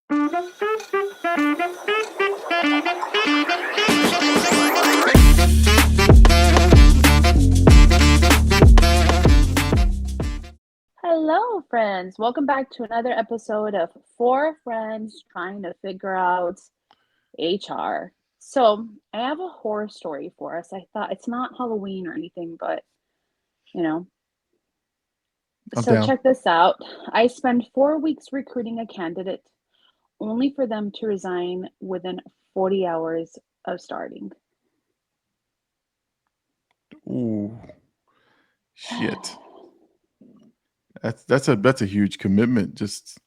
Hello, friends. Welcome back to another episode of Four Friends Trying to Figure Out HR. So, I have a horror story for us. I thought it's not Halloween or anything, but you know. I'm So, down. check this out. I spent 4 weeks recruiting a candidate only for them to resign within 40 hours of starting. Ooh, shit. That's a huge commitment. Just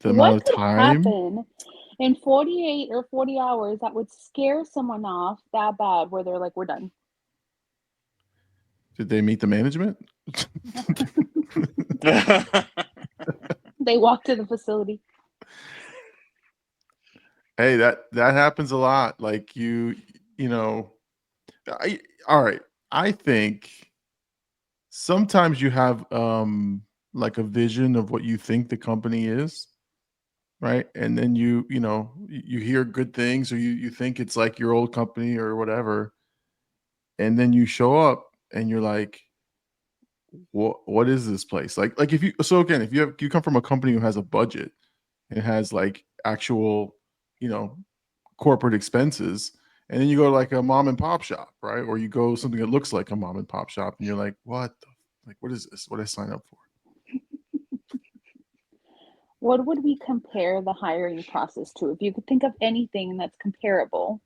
the amount What of could time. happen in 48 or 40 hours that would scare someone off that bad where they're like, we're done? Did they meet the management? They walk to the facility. Hey, that happens a lot. Like you know, all right. I think sometimes you have like a vision of what you think the company is, right? And then you hear good things, or you think it's like your old company or whatever, and then you show up and you're like, what is this place? Like if you so again, if you come from a company who has a budget and has like actual, you know, corporate expenses, and then you go to like a mom and pop shop, right? Or you go something that looks like a mom and pop shop, and you're like, what is this? What did I sign up for? What would we compare the hiring process to? If you could think of anything that's comparable,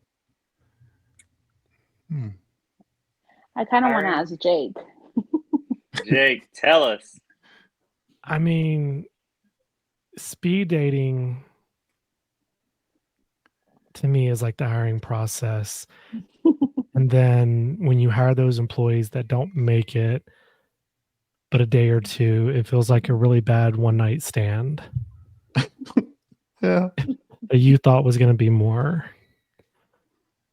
Hmm. I kind of want to Hiring. ask Jake. Jake, tell us. I mean, speed dating to me is like the hiring process. And then when you hire those employees that don't make it, but a day or two, it feels like a really bad one night stand Yeah. that you thought was going to be more.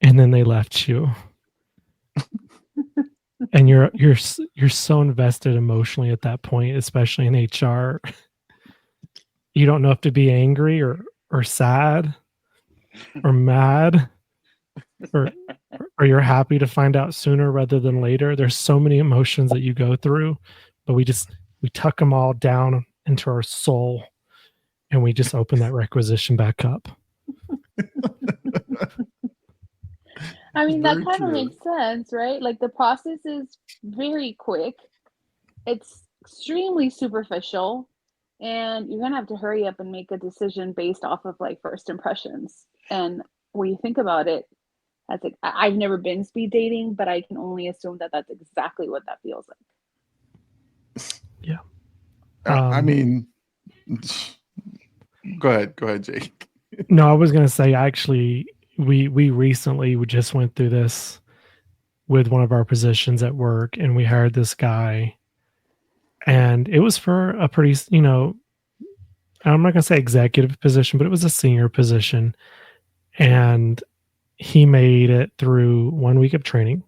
And then they left you. And you're so invested emotionally at that point, especially in HR. You don't know if to be angry or sad or mad or you're happy to find out sooner rather than later. There's so many emotions that you go through, but we tuck them all down into our soul and we just open that requisition back up. I mean, that Very kind of true. makes sense, right? Like the process is very quick, it's extremely superficial, and you're gonna have to hurry up and make a decision based off of like first impressions. And when you think about it, that's like I've never been speed dating, but I can only assume that that's exactly what that feels like. Yeah. I mean, go ahead, Jake. No, I was going to say, actually, we recently just went through this with one of our positions at work, and we hired this guy, and it was for a pretty, I'm not going to say executive position, but it was a senior position. And he made it through 1 week of training.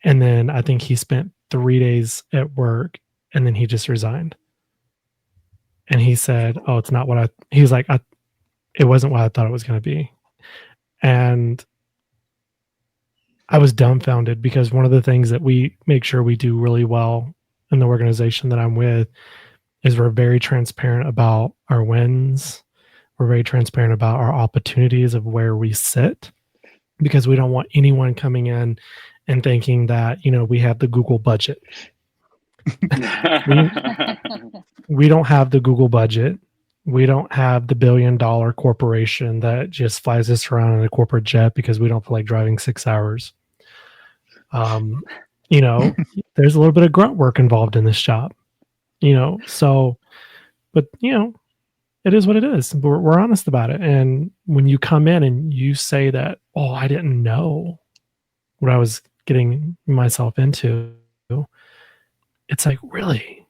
And then I think he spent 3 days at work, and then he just resigned. And he said, "Oh, it's not what he's like, it wasn't what I thought it was going to be." And I was dumbfounded because one of the things that we make sure we do really well in the organization that I'm with is we're very transparent about our wins. We're very transparent about our opportunities of where we sit, because we don't want anyone coming in and thinking that, we have the Google budget. We don't have the Google budget. We don't have the $1 billion corporation that just flies us around in a corporate jet because we don't feel like driving 6 hours. There's a little bit of grunt work involved in this job, but it is what it is. We're honest about it. And when you come in and you say that, "Oh, I didn't know what I was getting myself into," it's like, really?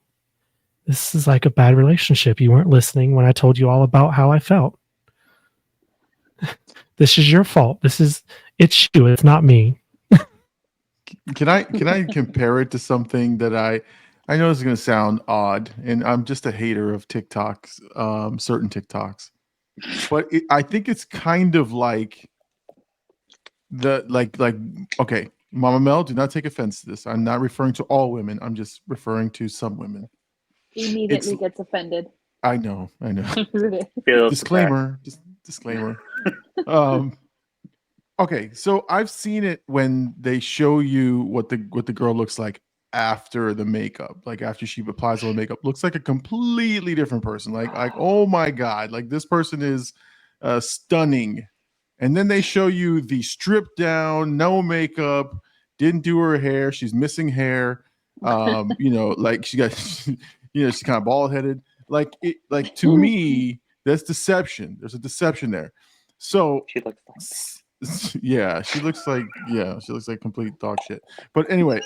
This is like a bad relationship. You weren't listening when I told you all about how I felt. This is your fault. It's you. It's not me. Can I compare it to something that I know this is going to sound odd, and I'm just a hater of TikToks, certain TikToks, but I think it's kind of like okay, Mama Mel, do not take offense to this. I'm not referring to all women. I'm just referring to some women. Immediately gets offended. I know. Feels Disclaimer. Disclaimer. Okay, so I've seen it when they show you what the girl looks like after the makeup, like after she applies all the makeup, looks like a completely different person. Like oh my god, like this person is stunning. And then they show you the stripped down, no makeup, didn't do her hair, she's missing hair. Like she got she's kind of bald headed. Like to me, that's deception. There's a deception there. So she looks like she looks like complete dog shit. But anyway,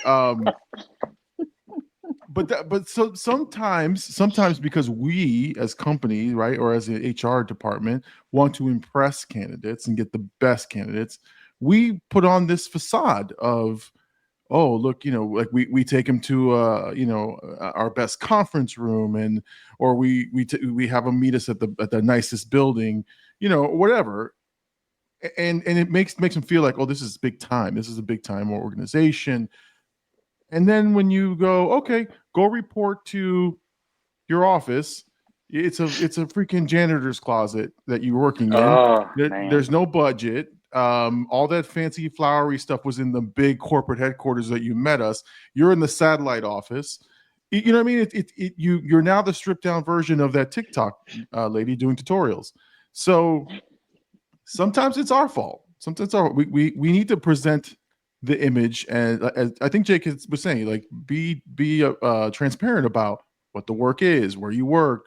so sometimes because we as company, right, or as an HR department want to impress candidates and get the best candidates, we put on this facade of, oh, look, like we take them to our best conference room, and or we have them meet us at the nicest building, whatever. And it makes them feel like, oh, this is big time. This is a big time organization. And then when you go, okay, go report to your office, it's a freaking janitor's closet that you're working in. There's no budget. All that fancy flowery stuff was in the big corporate headquarters that you met us. You're in the satellite office. You know what I mean? You're now the stripped down version of that TikTok lady doing tutorials. So sometimes it's our fault. Sometimes we need to present the image, and as I think Jake was saying, like be transparent about what the work is, where you work,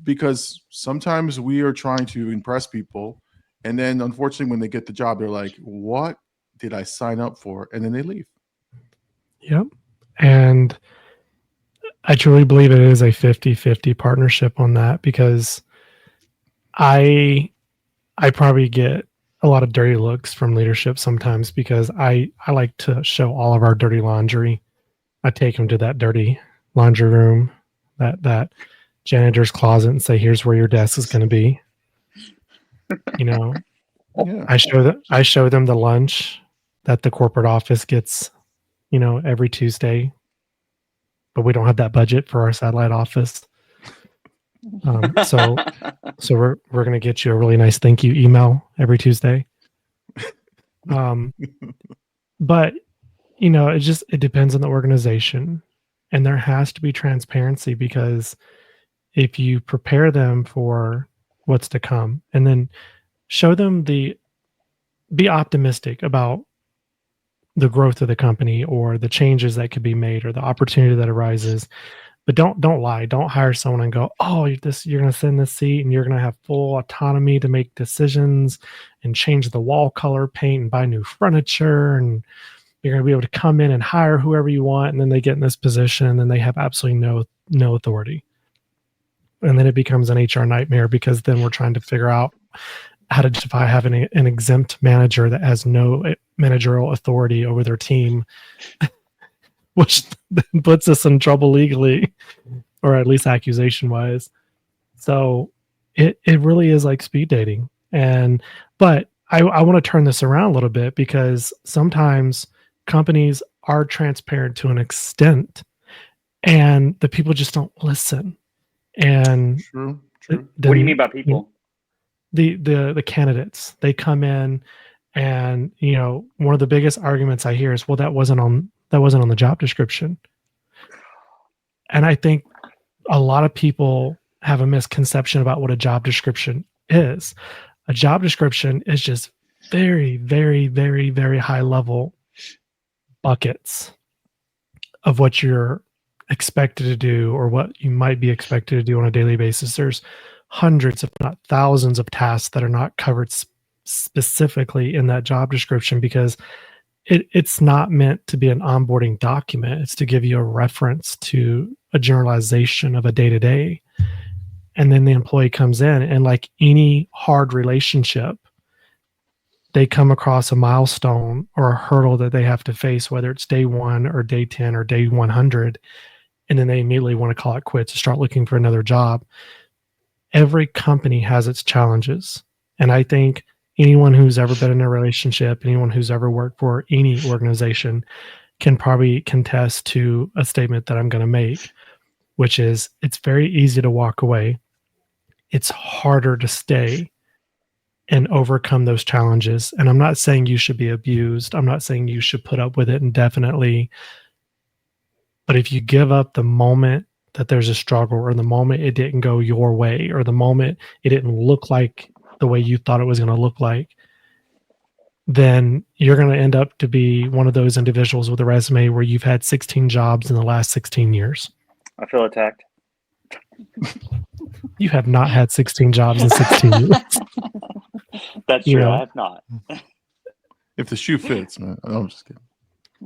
because sometimes we are trying to impress people, and then unfortunately when they get the job, they're like, what did I sign up for? And then they leave. Yep. And I truly believe it is a 50-50 partnership on that, because I probably get a lot of dirty looks from leadership sometimes, because I like to show all of our dirty laundry. I take them to that dirty laundry room, that janitor's closet, and say, here's where your desk is going to be. Yeah. I show them the lunch that the corporate office gets, every Tuesday, but we don't have that budget for our satellite office. So we're going to get you a really nice thank you email every Tuesday. But it depends on the organization, and there has to be transparency, because if you prepare them for what's to come and then show them be optimistic about the growth of the company or the changes that could be made or the opportunity that arises. But don't lie. Don't hire someone and go, oh, you're going to sit in this seat and you're going to have full autonomy to make decisions and change the wall color, paint, and buy new furniture. And you're going to be able to come in and hire whoever you want. And then they get in this position and then they have absolutely no authority. And then it becomes an HR nightmare, because then we're trying to figure out how to justify having an exempt manager that has no managerial authority over their team, which then puts us in trouble legally, or at least accusation wise. So it really is like speed dating. But I want to turn this around a little bit, because sometimes companies are transparent to an extent and the people just don't listen. And true. What do you mean by people? The candidates, they come in, and one of the biggest arguments I hear is, well, that wasn't on the job description. And I think a lot of people have a misconception about what a job description is. A job description is just very, very, very, very high level buckets of what you're expected to do, or what you might be expected to do on a daily basis. There's hundreds, if not thousands, of tasks that are not covered specifically in that job description, because it's not meant to be an onboarding document. It's to give you a reference to a generalization of a day-to-day. And then the employee comes in, and like any hard relationship, they come across a milestone or a hurdle that they have to face, whether it's day 1 or day 10 or day 100. and then they immediately want to call it quits to start looking for another job. Every company has its challenges. And I think anyone who's ever been in a relationship, anyone who's ever worked for any organization can probably contest to a statement that I'm going to make, which is it's very easy to walk away. It's harder to stay and overcome those challenges. And I'm not saying you should be abused. I'm not saying you should put up with it indefinitely. But if you give up the moment that there's a struggle, or the moment it didn't go your way, or the moment it didn't look like the way you thought it was going to look like, then you're going to end up to be one of those individuals with a resume where you've had 16 jobs in the last 16 years. I feel attacked. You have not had 16 jobs in 16 years. That's You true. know. I have not. If the shoe fits, man. I'm just kidding.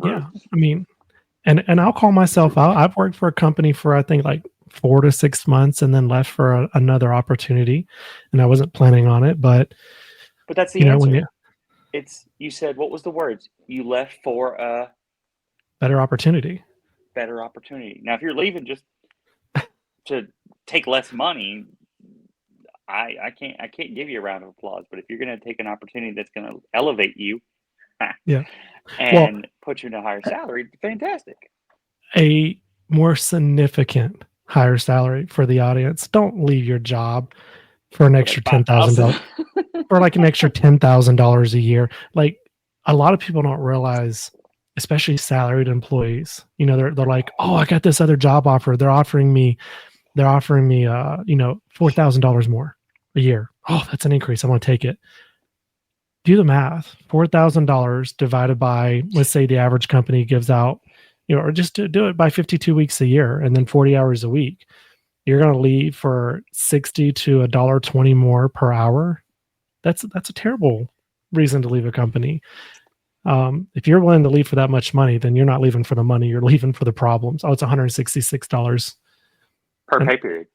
Yeah. I mean, and I'll call myself out. I've worked for a company for, I think, like 4 to 6 months and then left for another opportunity. And I wasn't planning on it, but that's the answer. You said, what was the words? You left for a better opportunity. Better opportunity. Now, if you're leaving just to take less money, I can't give you a round of applause. But if you're going to take an opportunity that's going to elevate you, yeah, and put you in a higher salary, fantastic. A more significant higher salary for the audience. Don't leave your job for an extra $10,000 or like an extra $10,000 a year. Like, a lot of people don't realize, especially salaried employees, you know, they're like, oh, I got this other job offer. They're offering me $4,000 more a year. Oh, that's an increase. I want to take it. Do the math. $4,000 divided by, let's say the average company gives out, or just do it by 52 weeks a year and then 40 hours a week. You're going to leave for $60 to $1.20 more per hour. That's a terrible reason to leave a company. If you're willing to leave for that much money, then you're not leaving for the money. You're leaving for the problems. Oh, it's $166 per pay period.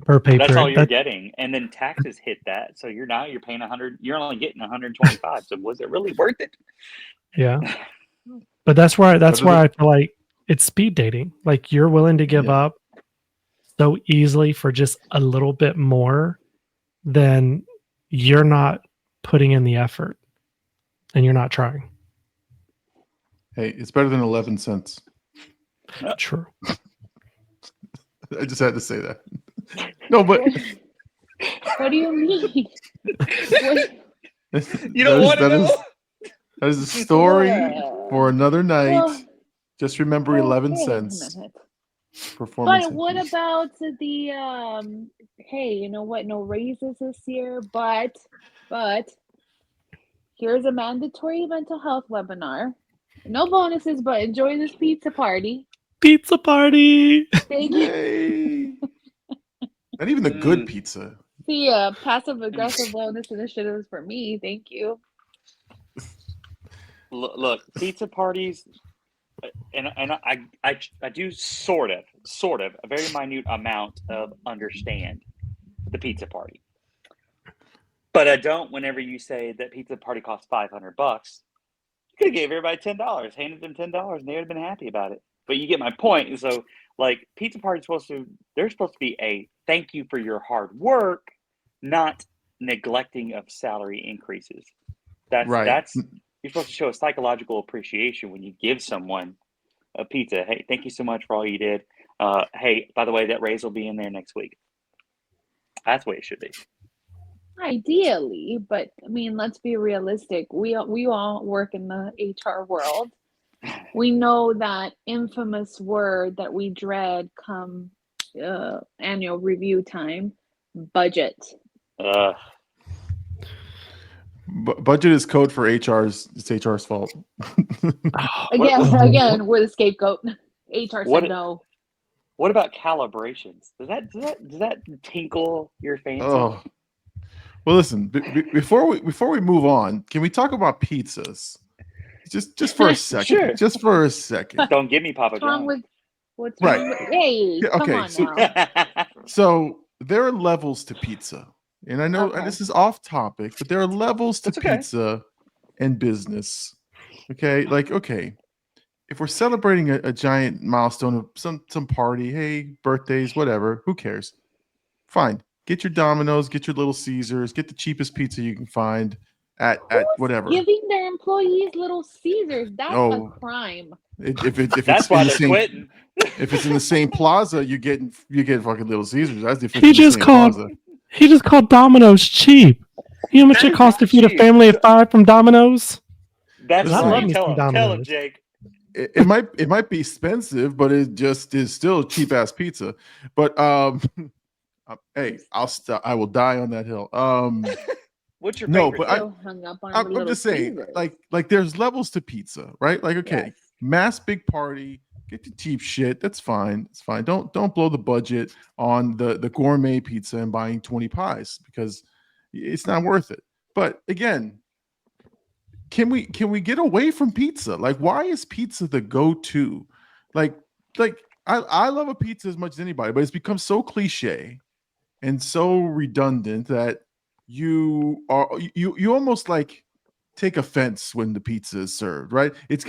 That's all you're getting, and then taxes hit that. So you're paying $100. You're only getting $125. So was it really worth it? Yeah, but that's why I feel like it's speed dating. Like, you're willing to give up so easily for just a little bit more, then you're not putting in the effort, and you're not trying. Hey, it's better than 11 cents. True. I just had to say that. No, but what do you mean? You don't want to know? That is a story for another night. Well, just remember 11 cents. Performance. But what about the hey, you know what? No raises this year, but here's a mandatory mental health webinar. No bonuses, but enjoy this pizza party. Pizza party. Thank you. Not even the good pizza. The passive aggressive wellness initiatives for me. Thank you. Look, pizza parties, and I do sort of a very minute amount of understand the pizza party, but I don't. Whenever you say that pizza party costs $500, you could have gave everybody $10, handed them $10, and they would have been happy about it. But you get my point. So, like, pizza party they're supposed to be a thank you for your hard work, not neglecting of salary increases. That's you're supposed to show a psychological appreciation when you give someone a pizza. Hey, thank you so much for all you did. Hey, by the way, that raise will be in there next week. That's the way it should be. Ideally, but I mean, let's be realistic. We all work in the HR world. We know that infamous word that we dread come annual review time, budget. Budget is code for HR's. It's HR's fault. Again, we're the scapegoat. HR said no. What about calibrations? Does that tinkle your fancy? Oh, well, listen. Before we move on, can we talk about pizzas? Just for a second. Sure. Just for a second. Don't give me Papa John. What's wrong with, hey, come on now. So there are levels to pizza. And I know this is off topic, but there are levels to pizza and business. Okay? Like, okay. if we're celebrating a giant milestone of some party, hey, birthdays, whatever, who cares? Fine. Get your Domino's, get your Little Caesars, get the cheapest pizza you can find at Who's whatever. giving their employees Little Caesars? That's a crime. If That's it's why in the they're same, quitting. if it's in the same plaza, you get fucking Little Caesars. That's if it's He in the just same called plaza. he just called Domino's cheap. You know how much That it is costs to not feed a cheap. family of 5 from Domino's? That's And I love right. me some Tell him, Domino's. Jake. It might be expensive, but it just is still cheap ass pizza. But hey, I will die on that hill. What's your No, favorite? but thing? So hung up on I'm Little just saying, Caesars. like there's levels to pizza, right? Like, okay, Yes. mass big party, get the cheap shit. That's fine. It's fine. Don't blow the budget on the gourmet pizza and buying 20 pies because it's not worth it. But again, can we get away from pizza? Like, why is pizza the go-to? Like I love a pizza as much as anybody, but it's become so cliche and so redundant that you almost like take offense when the pizza is served, right? It's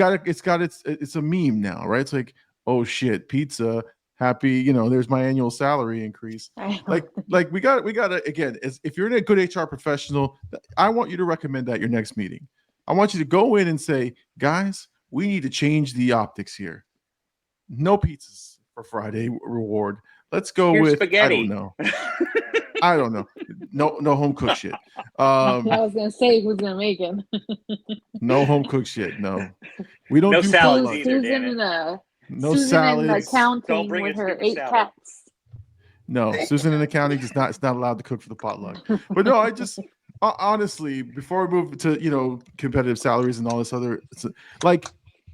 a meme now, right? It's like, oh shit, pizza, happy, there's my annual salary increase. Like we got to again, if you're in a good HR professional, I want you to recommend that at your next meeting. I want you to go in and say, guys, we need to change the optics here. No pizzas for Friday reward. Let's go Here's with spaghetti. I don't know. No home cooked shit. I was gonna say who's gonna make it. No home cooked shit. No, we don't No do salads potlucks. either, Susan damn it. in the No Susan in salads. accounting Don't bring with a her stupid 8 salad. cats. No, Susan in accounting is not allowed to cook for the potluck. But no, I just honestly, before we move to competitive salaries and all this other, like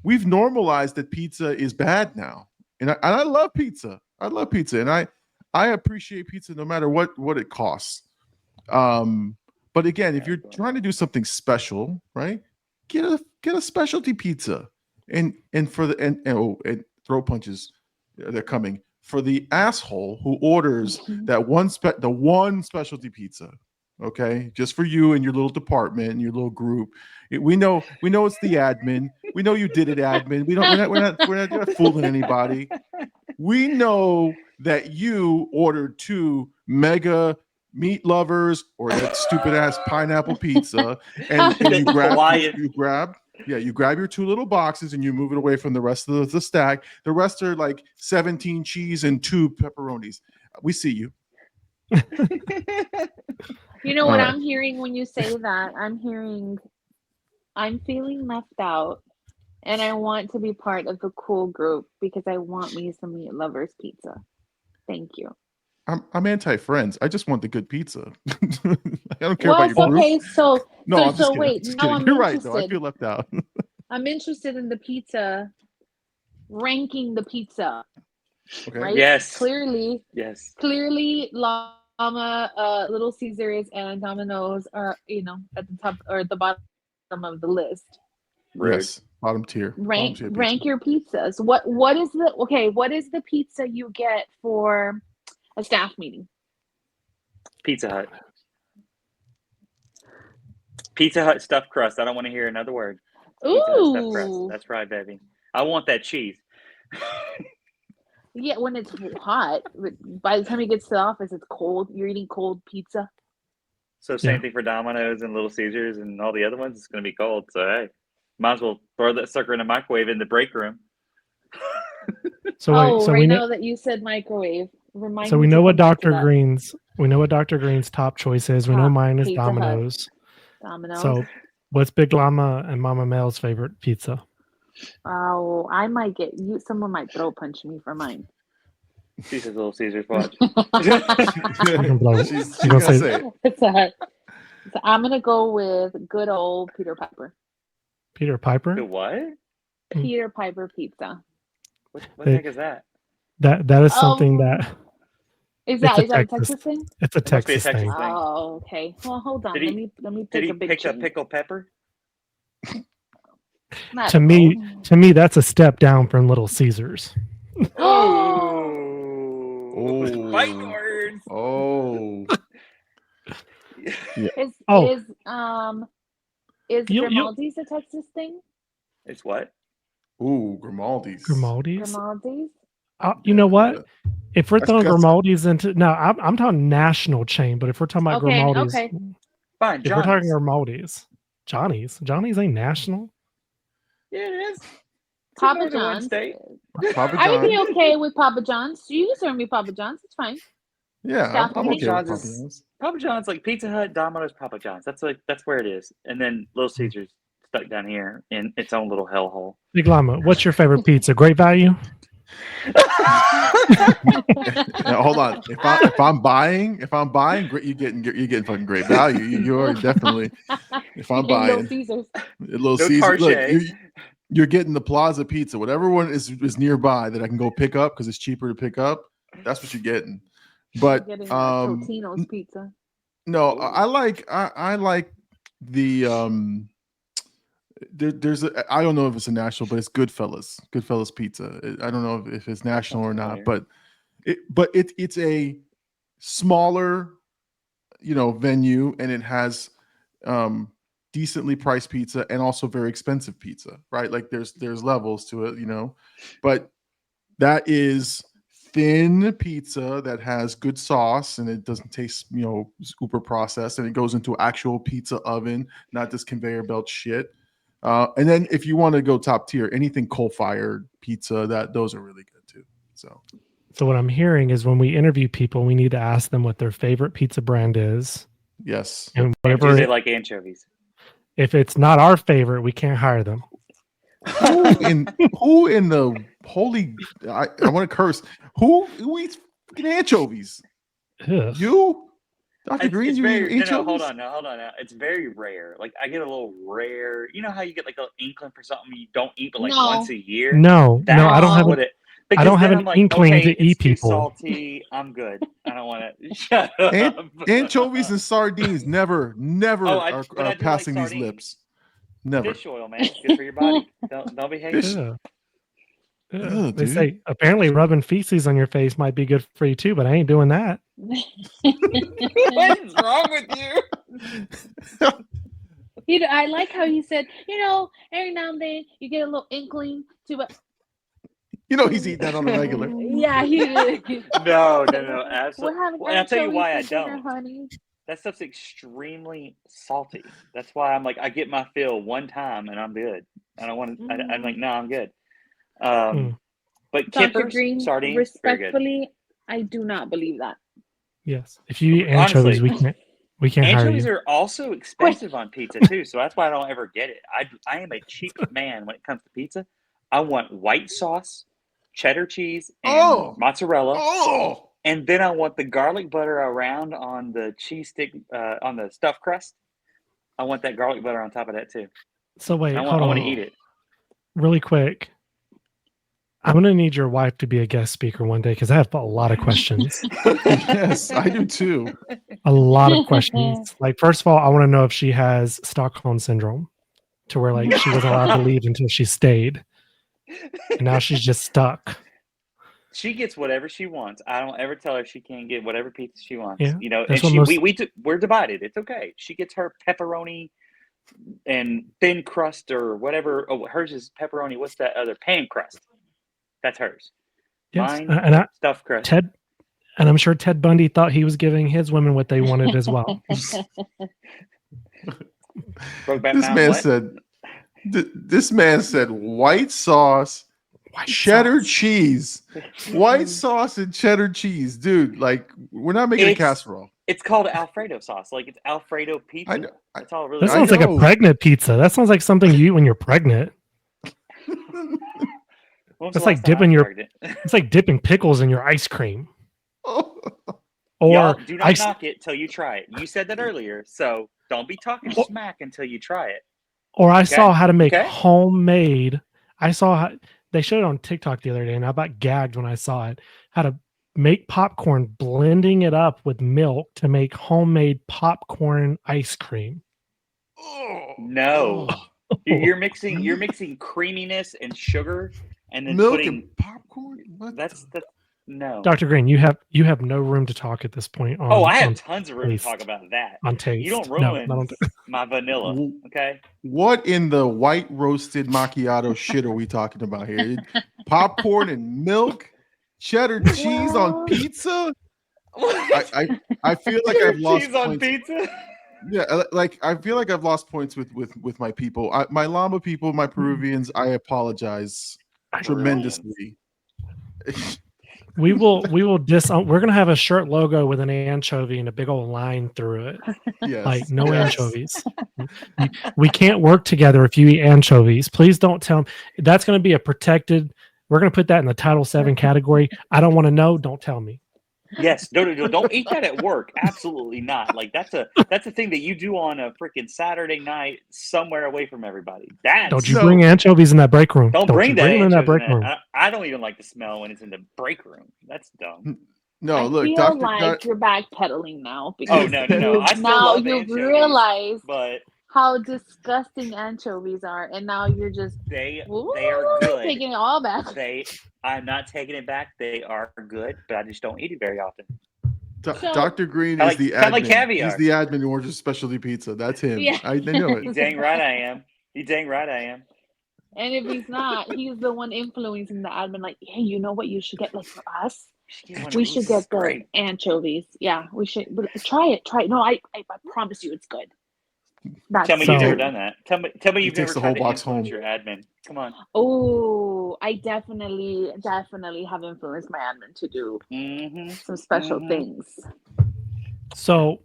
we've normalized that pizza is bad now, and I love pizza. I love pizza, and I appreciate pizza no matter what it costs. But again, if you're trying to do something special, right? Get a specialty pizza, and for the and throat punches, they're coming for the asshole who orders that the one specialty pizza. Okay, just for you and your little department and your little group. We know it's the admin. We know you did it, admin. We're not fooling anybody. We know that you ordered 2 mega meat lovers or that stupid ass pineapple pizza, and you grab your 2 little boxes and you move it away from the rest of the stack. The rest are like 17 cheese and 2 pepperonis. We see you. You know what I'm hearing when you say that? I'm feeling left out, and I want to be part of the cool group because I want me some meat lovers pizza. Thank you. I'm anti-friends. I just want the good pizza. I don't care about your group. Okay, so No, I'm just kidding. wait. Just Now kidding. I'm You're interested. right, though. I feel left out. I'm interested in the pizza, ranking the pizza. Okay. Right? Yes. Clearly, Llama, Little Caesars, and Domino's are at the top or at the bottom of the list. Yes, bottom tier. Rank your pizzas. What is the pizza you get for a staff meeting? Pizza Hut. Pizza Hut stuffed crust. I don't want to hear another word. Pizza Hut stuffed crust. That's right, baby. I want that cheese. Yeah, when it's hot. By the time it gets to the office, it's cold. You're eating cold pizza. So same thing for Domino's and Little Caesars and all the other ones. It's going to be cold. So hey, might as well throw that sucker in the microwave in the break room. Now that you said microwave, remind me. So we know what Dr. Green's top choice is. We know mine is Domino's. So what's Big Llama and Mama Mel's favorite pizza? Oh, I might get you. Someone might throat punch me for mine. She says Little Caesars. Watch. She's gonna say it. So I'm gonna go with good old Peter Piper. Peter Piper? The what? Peter Piper pizza. What the heck is that? That is something that. Is that a Texas thing? It's a Texas thing. Oh, okay. Well, hold on. Let me take a big pick up pickled pepper? To me, that's a step down from Little Caesars. Fighting words. Oh. Is Grimaldi's a Texas thing? It's what? Ooh, Grimaldi's. Grimaldi's. Grimaldi's. You know what? If we're throwing That's- Grimaldi's into no, I'm talking national chain. But if we're talking about Okay, Grimaldi's, okay. Fine, if we're talking Johnny's. Grimaldi's, Johnny's ain't national. Yeah, it is. Papa More than one John's. state. Papa I would John. be okay with Papa John's. You can serve me Papa John's. It's fine. Yeah, Stop I'm it. okay with John's Papa is- John's. Papa John's, like Pizza Hut, Domino's, Papa John's. That's where it is. And then Little Caesars stuck down here in its own little hellhole. Big Llama, what's your favorite pizza? Great Value. Now, hold on. If I'm buying, you're getting fucking great value. You're definitely. If I'm Little buying, Caesars. Little No Caesar, look, Tarche. you're getting the Plaza Pizza. Whatever one is nearby that I can go pick up because it's cheaper to pick up. That's what you're getting. But Getting Totino's pizza. no, I like the there's I don't know if it's a national, but it's Goodfellas Pizza. I don't know if it's national or not, but it's a smaller, venue, and it has decently priced pizza and also very expensive pizza, right? Like there's levels to it, but that is thin pizza that has good sauce and it doesn't taste, super processed, and it goes into actual pizza oven, not this conveyor belt shit. And then if you want to go top tier, anything coal-fired pizza, those are really good too. So what I'm hearing is when we interview people, we need to ask them what their favorite pizza brand is. yes. And And whatever, do they like anchovies? if it's not our favorite, we can't hire them. Who in the holy I want to curse. Who eats fucking anchovies? Ugh. You? Dr. Green, you eat anchovies? No, hold on now. It's very rare. Like I get a little rare. You know how you get like an inkling for something you don't eat but like No. once a year? No, I don't have what it. Because don't have then an I'm like, inkling okay, to eat it's too people. salty. I'm good. I don't want to. Shut up. Anchovies and sardines never Oh, I are do like passing these sardines. lips. Never. Fish oil, man. Good for your body. Don't be hating. Fish- Ugh. Ugh. Ugh, They dude. say apparently rubbing feces on your face might be good for you too, but I ain't doing that. What's wrong with you? I like how he said, every now and then you get a little inkling to it. He's eating that on a regular. Yeah, he is. No, absolutely. We're having Well, and I'll tell you why I anchovies for dinner, don't. honey. That stuff's extremely salty. That's why I'm like, I get my fill one time and I'm good. I don't want to. I'm like, no, I'm good. But Dr. kippers, Green, sardines, very good. respectfully, I do not believe that. Yes. If you eat anchovies, Honestly, we can't hire Anchovies you. are also expensive on pizza too, so that's why I don't ever get it. I am a cheap man when it comes to pizza. I want white sauce, cheddar cheese, and mozzarella. Oh, And then I want the garlic butter around on the cheese stick, on the stuffed crust. I want that garlic butter on top of that too. So wait, I hold want on. to eat it. Really quick. I'm gonna need your wife to be a guest speaker one day because I have a lot of questions. yes, I do too. A lot of questions. Like, first of all, I want to know if she has Stockholm syndrome, to where like she wasn't allowed to leave until she stayed, and now she's just stuck. She gets whatever she wants. I don't ever tell her she can't get whatever pizza she wants. Yeah, And that's what we're divided. It's okay. She gets her pepperoni and thin crust or whatever. Oh, hers is pepperoni. What's that other? Pan crust. That's hers. Yes, Mine, stuffed crust. Ted, and I'm sure Ted Bundy thought he was giving his women what they wanted as well. This man said white sauce, cheddar cheese, white sauce and cheddar cheese, dude. Like, we're not making a casserole. It's called Alfredo sauce. Like, it's Alfredo pizza. I know. That's all it really. That sounds like a pregnant pizza. That sounds like something you eat when you're pregnant. It's like dipping it's like dipping pickles in your ice cream. Oh. Or y'all, do not knock it till you try it. You said that earlier, so don't be talking smack until you try it. Or I saw how to make homemade. I saw how they showed it on TikTok the other day, and I about gagged when I saw it. How to make popcorn, blending it up with milk to make homemade popcorn ice cream. No, you're mixing creaminess and sugar, and then milk putting and popcorn. What that's No. Dr. Green, you have no room to talk at this point. I have on tons of room to taste. talk about that. On taste. You don't No, ruin I don't. my vanilla, okay? What in the white roasted macchiato shit are we talking about here? Popcorn and milk, cheddar cheese on pizza. I feel like I've lost cheese on points. pizza. Yeah, like I feel like I've lost points with my people. My Llama people, my Peruvians. I apologize tremendously. We will we're gonna have a shirt logo with an anchovy and a big old line through it. Yes, Like no yes. anchovies. We can't work together if you eat anchovies. Please don't tell me. That's going to be a protected. We're going to put that in the Title VII category. I don't want to know. Don't tell me. Yes, don't eat that at work. Absolutely not. Like that's a thing that you do on a freaking Saturday night somewhere away from everybody. Don't you bring anchovies in that break room? Don't bring that them in that break room. I don't even like the smell when it's in the break room. That's dumb. No, I look, feel like you're backpedaling now because no. I still now love you've anchovies, realized but how disgusting anchovies are, and now you're just they are good. taking it all back. I'm not taking it back. They are good, but I just don't eat it very often. Dr. Green is the admin. Like caviar. He's the admin who orders specialty pizza. That's him. Yeah. I know it. He's dang right I am. And if he's not, he's the one influencing the admin. Like, hey, you know what you should get? Like for us, we should get the anchovies. Yeah, we should. But try it. No, I promise you, it's good. Tell me you've never done that. Tell me you've never the whole tried to box home. influence your admin. Come on. Oh, I definitely have influenced my admin to do some special things. So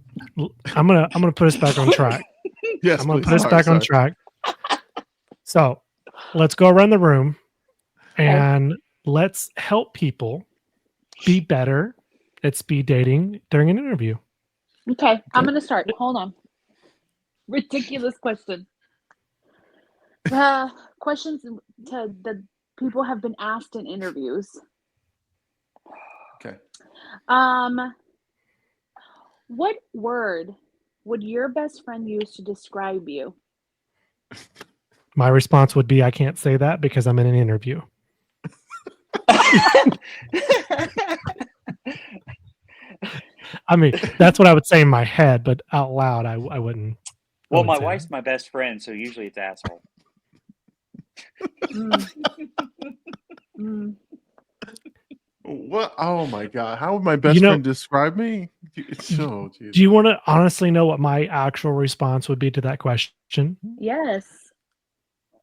I'm gonna put us back on track. Yes, I'm gonna put us back on track. So let's go around the room and let's help people be better at speed dating during an interview. Okay. I'm gonna start. Hold on. Ridiculous question. Questions that people have been asked in interviews. Okay. What word would your best friend use to describe you? My response would be, I can't say that because I'm in an interview. I mean, that's what I would say in my head, but out loud, I wouldn't. Well, my wife's my best friend, so usually it's asshole. What? Oh my God! How would my best friend describe me? Do you want to honestly know what my actual response would be to that question? Yes.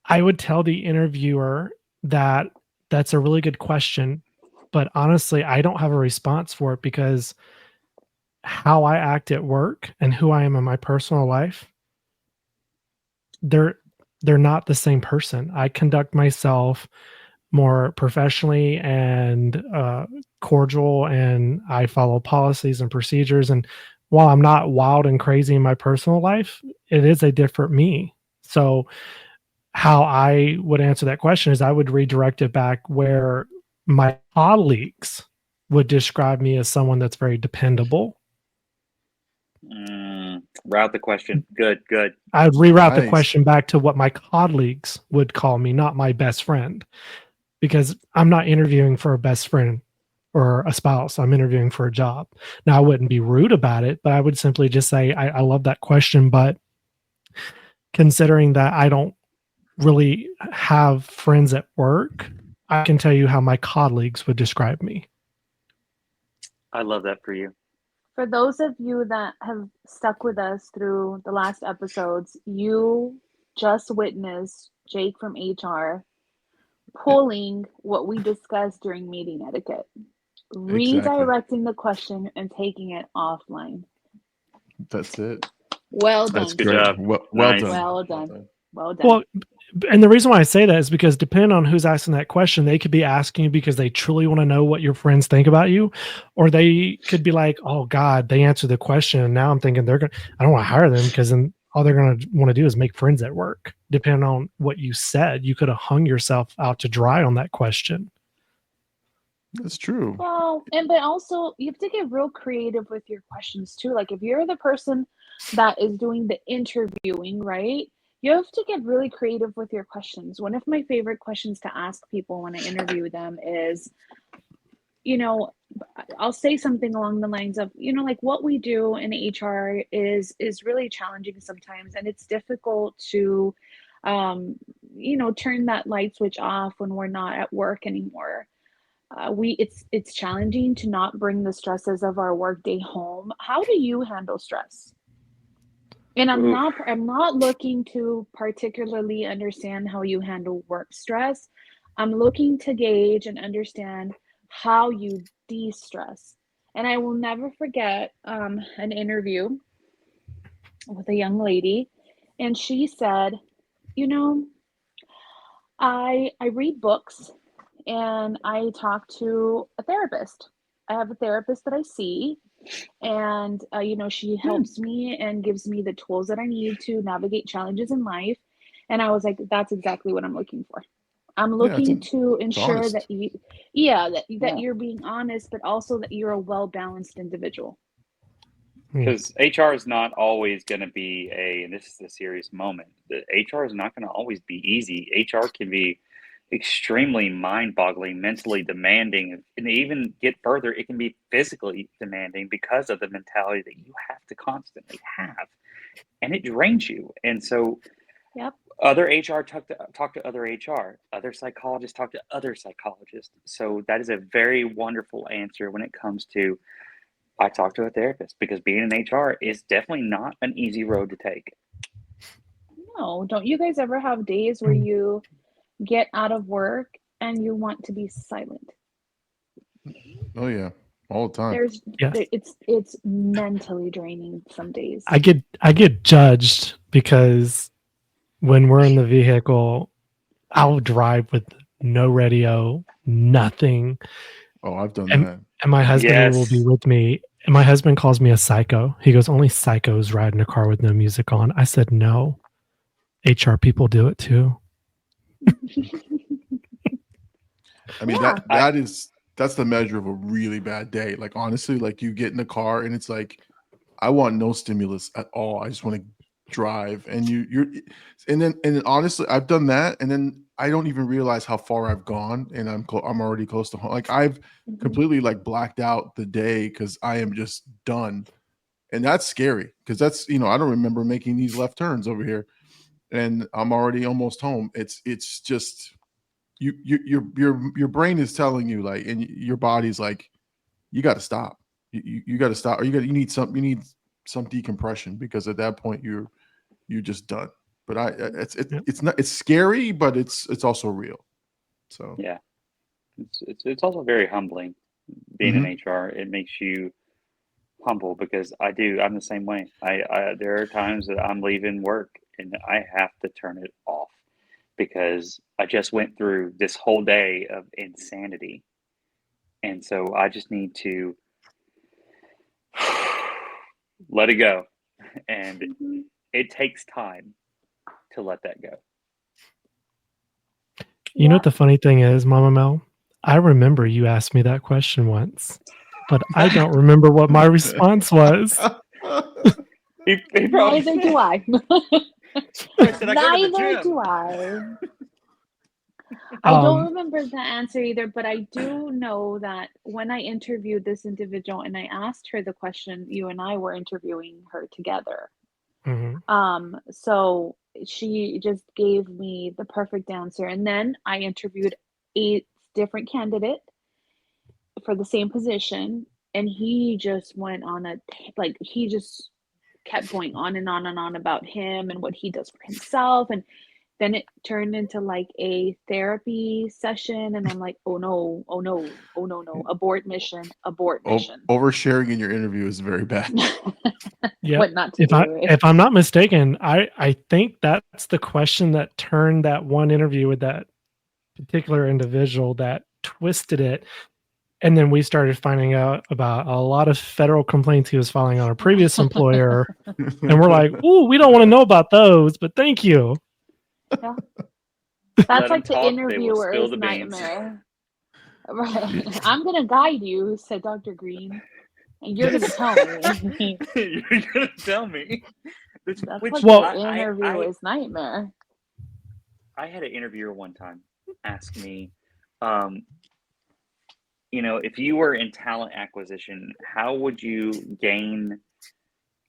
I would tell the interviewer that that's a really good question, but honestly, I don't have a response for it because how I act at work and who I am in my personal life, they're not the same person. I conduct myself more professionally and cordial, and I follow policies and procedures. And while I'm not wild and crazy in my personal life, it is a different me. So how I would answer that question is I would redirect it back where my colleagues would describe me as someone that's very dependable. Route the question. Good. I'd reroute the question back to what my colleagues would call me, not my best friend, because I'm not interviewing for a best friend or a spouse. I'm interviewing for a job. Now, I wouldn't be rude about it, but I would simply just say, I love that question, but considering that I don't really have friends at work, I can tell you how my colleagues would describe me. I love that for you. For those of you that have stuck with us through the last episodes, you just witnessed Jake from HR pulling what we discussed during meeting etiquette, redirecting the question and taking it offline. That's it. Well done. That's good job. Well Nice. done. Well done. Well done. Well, and the reason why I say that is because depending on who's asking that question, they could be asking you because they truly want to know what your friends think about you, or they could be like, "Oh God, they answered the question, and now I'm thinking I don't want to hire them because then all they're going to want to do is make friends at work." Depending on what you said, you could have hung yourself out to dry on that question. That's true. Well, but also you have to get real creative with your questions too. Like if you're the person that is doing the interviewing, right? You have to get really creative with your questions. One of my favorite questions to ask people when I interview them is, you know, I'll say something along the lines of, like what we do in HR is really challenging sometimes, and it's difficult to, um, turn that light switch off when we're not at work anymore. It's challenging to not bring the stresses of our workday home. How do you handle stress? And Oof. I'm not looking to particularly understand how you handle work stress. I'm looking to gauge and understand how you de-stress. And I will never forget an interview with a young lady, and she said, "You know, I read books and I talk to a therapist. I have a therapist that I see, and she helps me and gives me the tools that I need to navigate challenges in life." And I was like, that's exactly what I'm looking for. I'm Yeah, looking to it's ensure that honest. that Yeah. you're being honest, but also that you're a well-balanced individual. Because HR is not always going to be and this is a serious moment. The HR is not going to always be easy. HR can be extremely mind-boggling, mentally demanding, and even get further, it can be physically demanding because of the mentality that you have to constantly have, and it drains you. And so, Yep. other HR talk to other HR, other psychologists talk to other psychologists. So that is a very wonderful answer when it comes to I talk to a therapist, because being in HR is definitely not an easy road to take. No, don't you guys ever have days where you get out of work and you want to be silent? Oh yeah, all the time. Yes. It's mentally draining some days. I get judged because when we're in the vehicle, I'll drive with no radio, nothing. Oh, I've done And, that. and my husband will be Yes. with me. And my husband calls me a psycho. He goes, only psychos ride in a car with no music on. I said, no. HR people do it too. I mean Yeah. that's the measure of a really bad day. Like honestly, like you get in the car and it's like I want no stimulus at all. I just want to drive. And and then honestly, I've done that, and then I don't even realize how far I've gone, and I'm already close to home. Like I've Mhm. completely like blacked out the day because I am just done, and that's scary because that's I don't remember making these left turns over here, and I'm already almost home. It's just your brain is telling you like, and your body's like, you got to stop. You got to stop, or you need some decompression because at that point you're just done. But Yep. it's not it's scary, but it's also real. So Yeah. It's also very humbling being in mhm. HR. It makes you humble, because I'm the same way. I there are times that I'm leaving work and I have to turn it off because I just went through this whole day of insanity. And so I just need to let it go. And Mhm. it takes time to let that go. You know Yeah. what the funny thing is, Mama Mel? I remember you asked me that question once, but I don't remember what my response was. He probably Neither do I. said, I go to the Neither gym. do I. I don't Um, remember the answer either, but I do know that when I interviewed this individual and I asked her the question, you and I were interviewing her together. mhm. So she just gave me the perfect answer. And then I interviewed a different candidate for the same position, and he just went on he just kept going on and on and on about him and what he does for himself. And then it turned into like a therapy session, and I'm like, oh no, oh no, oh no, no, abort mission, abort mission. Oversharing in your interview is very bad. Yep. What not to do, right? If I'm not mistaken, I think that's the question that turned that one interview with that particular individual that twisted it. And then we started finding out about a lot of federal complaints he was filing on a previous employer. And we're like, ooh, we don't want to know about those, but thank you. Yeah. Let That's them like the talk. They will spill interviewer's the beans. nightmare. Right. I'm gonna guide you, said Dr. Green, and you're gonna tell me. You're gonna tell me. That's Which like the Well, interviewer's nightmare. I had an interviewer one time ask me, um, if you were in talent acquisition, how would you gain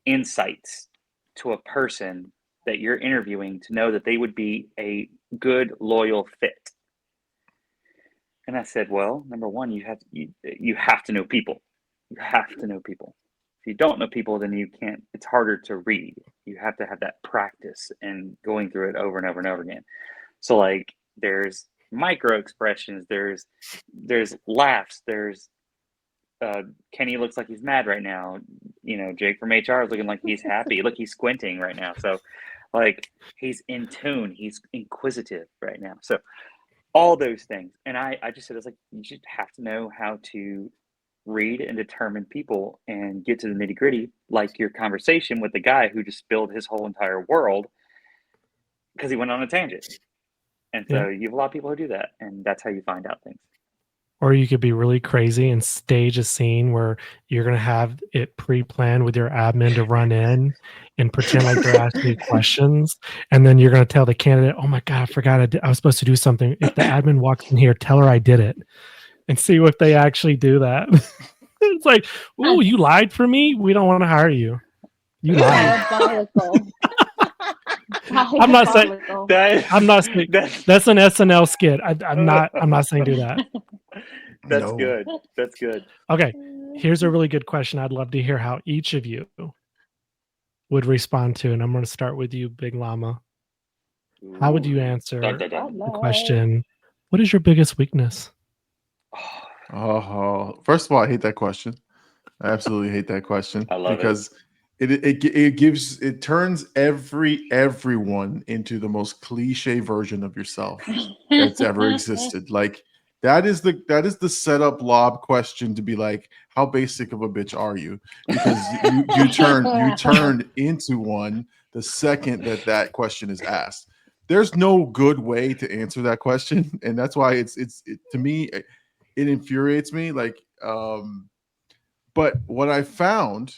insights to a person that you're interviewing to know that they would be a good, loyal fit? And I said, well, number one, you have to know people. You have to know people. If you don't know people, then you can't. It's harder to read. You have to have that practice and going through it over and over and over again. So like, there's micro expressions. There's laughs. There's Kenny looks like he's mad right now. Jake from HR is looking like he's happy. Look, he's squinting right now. So, like, he's in tune. He's inquisitive right now. So, all those things. And I just said, it's like, you should have to know how to read and determine people and get to the nitty gritty, like your conversation with the guy who just spilled his whole entire world because he went on a tangent. And so you have a lot of people who do that, and that's how you find out things. Or you could be really crazy and stage a scene where you're going to have it pre-planned with your admin to run in and pretend like they're asking you questions. And then you're going to tell the candidate, oh my God, I forgot I was supposed to do something. If the admin walks in here, tell her I did it, and see if they actually do that. It's like, ooh, you lied for me? We don't want to hire you. You lied. I'm not saying that's an SNL skit. I'm not saying do that. That's good. That's good. Okay, here's a really good question. I'd love to hear how each of you would respond to, and I'm going to start with you, Big Llama. How would you answer the question, what is your biggest weakness? Oh, first of all, I hate that question. I absolutely hate that question. I love because it turns everyone into the most cliche version of yourself that's ever existed. Like, that is the setup lob question to be like, how basic of a bitch are you? Because you turn into one the second that question is asked. There's no good way to answer that question, and that's why it to me it infuriates me. Like, but what I found,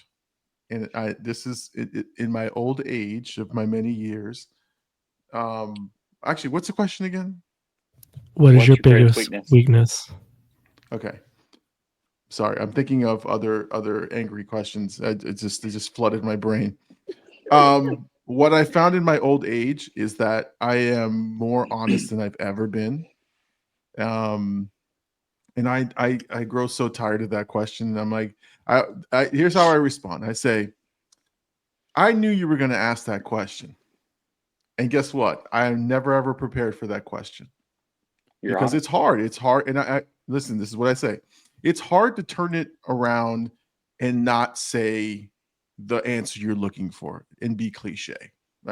and this is in my old age of my many years. Actually, what's the question again? What's your biggest weakness? Okay. Sorry, I'm thinking of other angry questions. It just flooded my brain. What I found in my old age is that I am more honest than I've ever been. And I grow so tired of that question. I'm like, here's how I respond. I say, I knew you were going to ask that question. And guess what? I am never, ever prepared for that question. Because it's hard. It's hard. And I listen, this is what I say. It's hard to turn it around and not say the answer you're looking for and be cliche.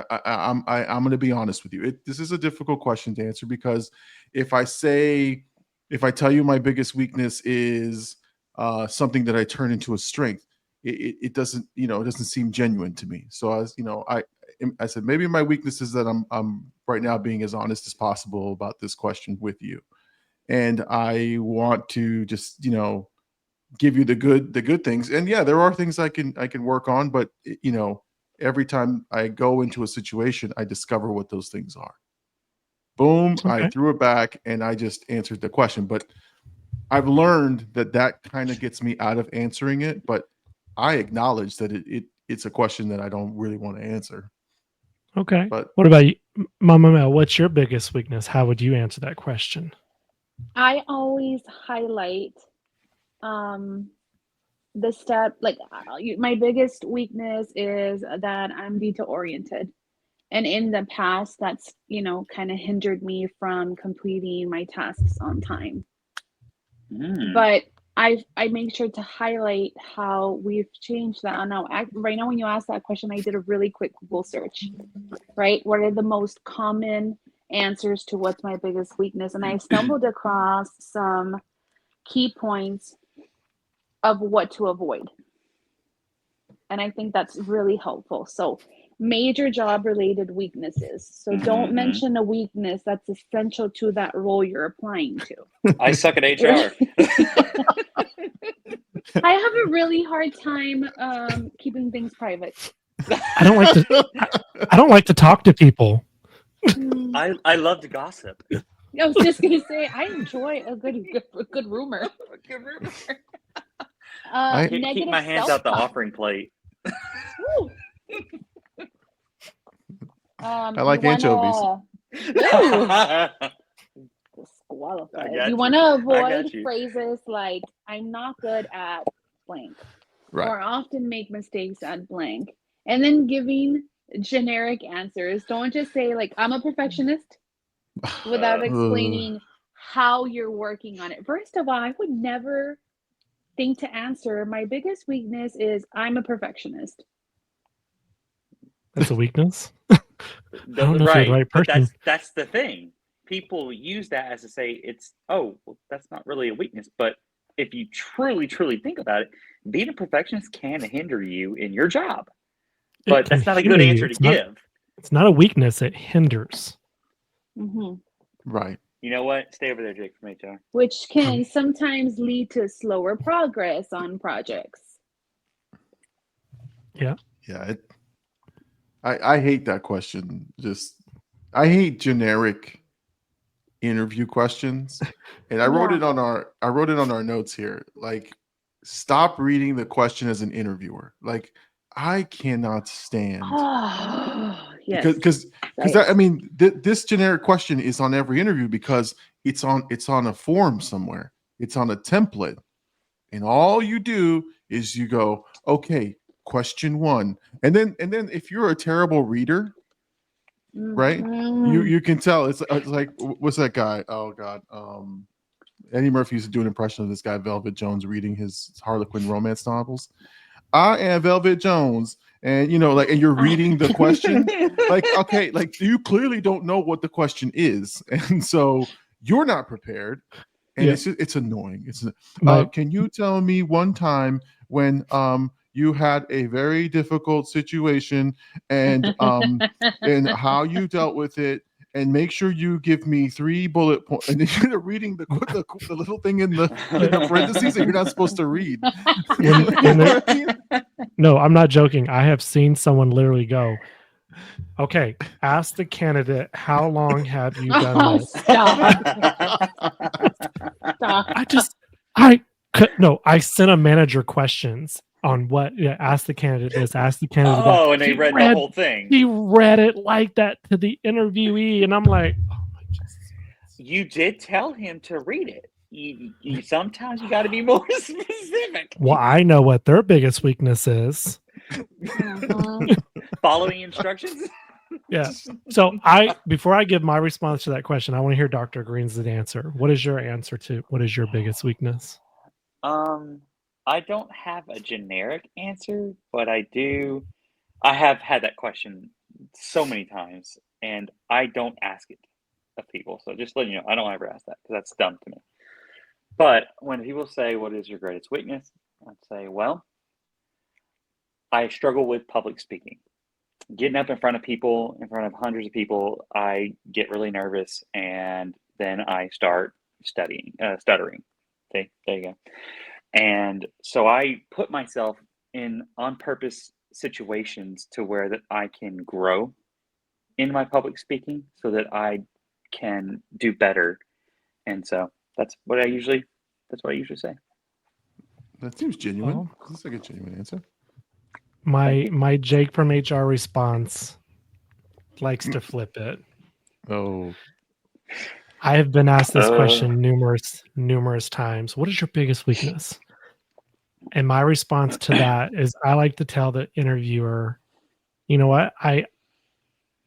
I'm going to be honest with you. This is a difficult question to answer, because if I tell you my biggest weakness is something that I turn into a strength, it doesn't, it doesn't seem genuine to me. So I said, maybe my weakness is that I'm right now being as honest as possible about this question with you. And I want to just, give you the good things. And yeah, there are things I can work on, but every time I go into a situation, I discover what those things are. Boom. Okay. I threw it back and I just answered the question, but I've learned that kind of gets me out of answering it, but I acknowledge that it's a question that I don't really want to answer. Okay. But what about you, Mama Mel? What's your biggest weakness? How would you answer that question? I always highlight the step, like my biggest weakness is that I'm detail oriented. And in the past, that's, kind of hindered me from completing my tasks on time. But I make sure to highlight how we've changed that. Now, right now, when you ask that question, I did a really quick Google search, right? What are the most common answers to what's my biggest weakness? And I stumbled across some key points of what to avoid. And I think that's really helpful. So major job related weaknesses. So don't mention a weakness that's essential to that role you're applying to. I suck at HR. I have a really hard time keeping things private. I don't like to talk to people. I love to gossip. I was just gonna say I enjoy a good rumor. Good rumor. I- Keep my hands out the self-talk. offering plate. Woo. I like you anchovies. wanna I disqualified. got You you. want to I avoid got you. phrases like "I'm not good at blank" Right. or "often make mistakes at blank," and then giving generic answers. Don't just say like "I'm a perfectionist" without explaining how you're working on it. First of all, I would never think to answer. My biggest weakness is I'm a perfectionist. That's a weakness. I don't know if you're the right but person. that's the thing. People use that as to say it's well, that's not really a weakness. But if you truly think about it, being a perfectionist can hinder you in your job. It But can that's not a hinder good you. answer to give. It's not a weakness. It hinders. hmm Right. You know what? Stay over there, Jake, from HR. Which can sometimes lead to slower progress on projects. Yeah. Yeah. I hate that question. I hate generic interview questions. And I wrote it on our notes here. Like, stop reading the question as an interviewer. Like, I cannot stand Yes. because I mean this generic question is on every interview because it's on a form somewhere. It's on a template. And all you do is you go, okay, question 1. And then if you're a terrible reader, right? You can tell it's like what's that guy? Oh God. Eddie Murphy used to do an impression of this guy, Velvet Jones, reading his Harlequin romance novels. I am Velvet Jones. And and you're reading the question. Like, okay, like you clearly don't know what the question is. And so you're not prepared. And Yeah. it's annoying. My- Can you tell me one time when you had a very difficult situation and how you dealt with it, and make sure you give me 3 bullet points. And then you're reading the little thing in the parentheses that you're not supposed to read. When You know what I mean? No, I'm not joking. I have seen someone literally go, okay, ask the candidate, how long have you done this? Stop. I sent a manager questions on what, ask the candidate this, ask the candidate that. Oh, and they read the whole thing. He read it like that to the interviewee, and I'm like, oh my Jesus. You did tell him to read it. You sometimes you got to be more specific. Well, I know what their biggest weakness is. Following instructions. Yeah. So before I give my response to that question, I want to hear Dr. Green's answer. What is your answer to what is your biggest weakness? I don't have a generic answer, but I have had that question so many times, and I don't ask it of people. So just letting you know, I don't ever ask that because that's dumb to me. But when people say, what is your greatest weakness? I'd say, well, I struggle with public speaking. Getting up in front of people, in front of hundreds of people, I get really nervous, and then I start stuttering. Okay, there you go. And so I put myself in on purpose situations to where that I can grow in my public speaking so that I can do better. And so that's what I usually say. That seems genuine. Well, That's like a genuine answer. My Jake from HR response likes to flip it. Oh. I have been asked this question numerous times. What is your biggest weakness? And my response to that is I like to tell the interviewer, you know what? I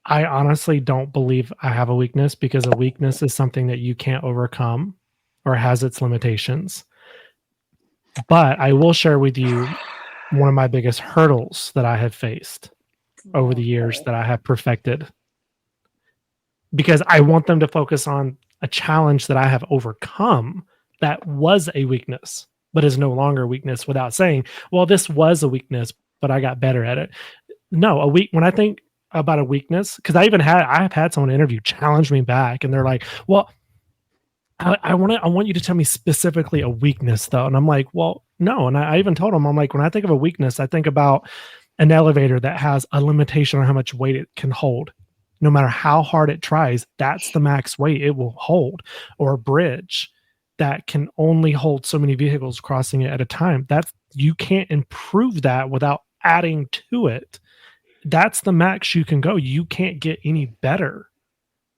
honestly don't believe I have a weakness, because a weakness is something that you can't overcome or has its limitations. But I will share with you one of my biggest hurdles that I have faced over the years that I have perfected, because I want them to focus on a challenge that I have overcome that was a weakness, but is no longer a weakness, without saying, well, this was a weakness, but I got better at it. No, when I think about a weakness, because I have had someone interview challenge me back, and they're like, well, I want you to tell me specifically a weakness though. And I'm like, well, no. And I even told them, I'm like, when I think of a weakness, I think about an elevator that has a limitation on how much weight it can hold. no matter how hard it tries, that's the max weight it will hold. Or a bridge that can only hold so many vehicles crossing it at a time. You can't improve that without adding to it. That's the max you can go. You can't get any better.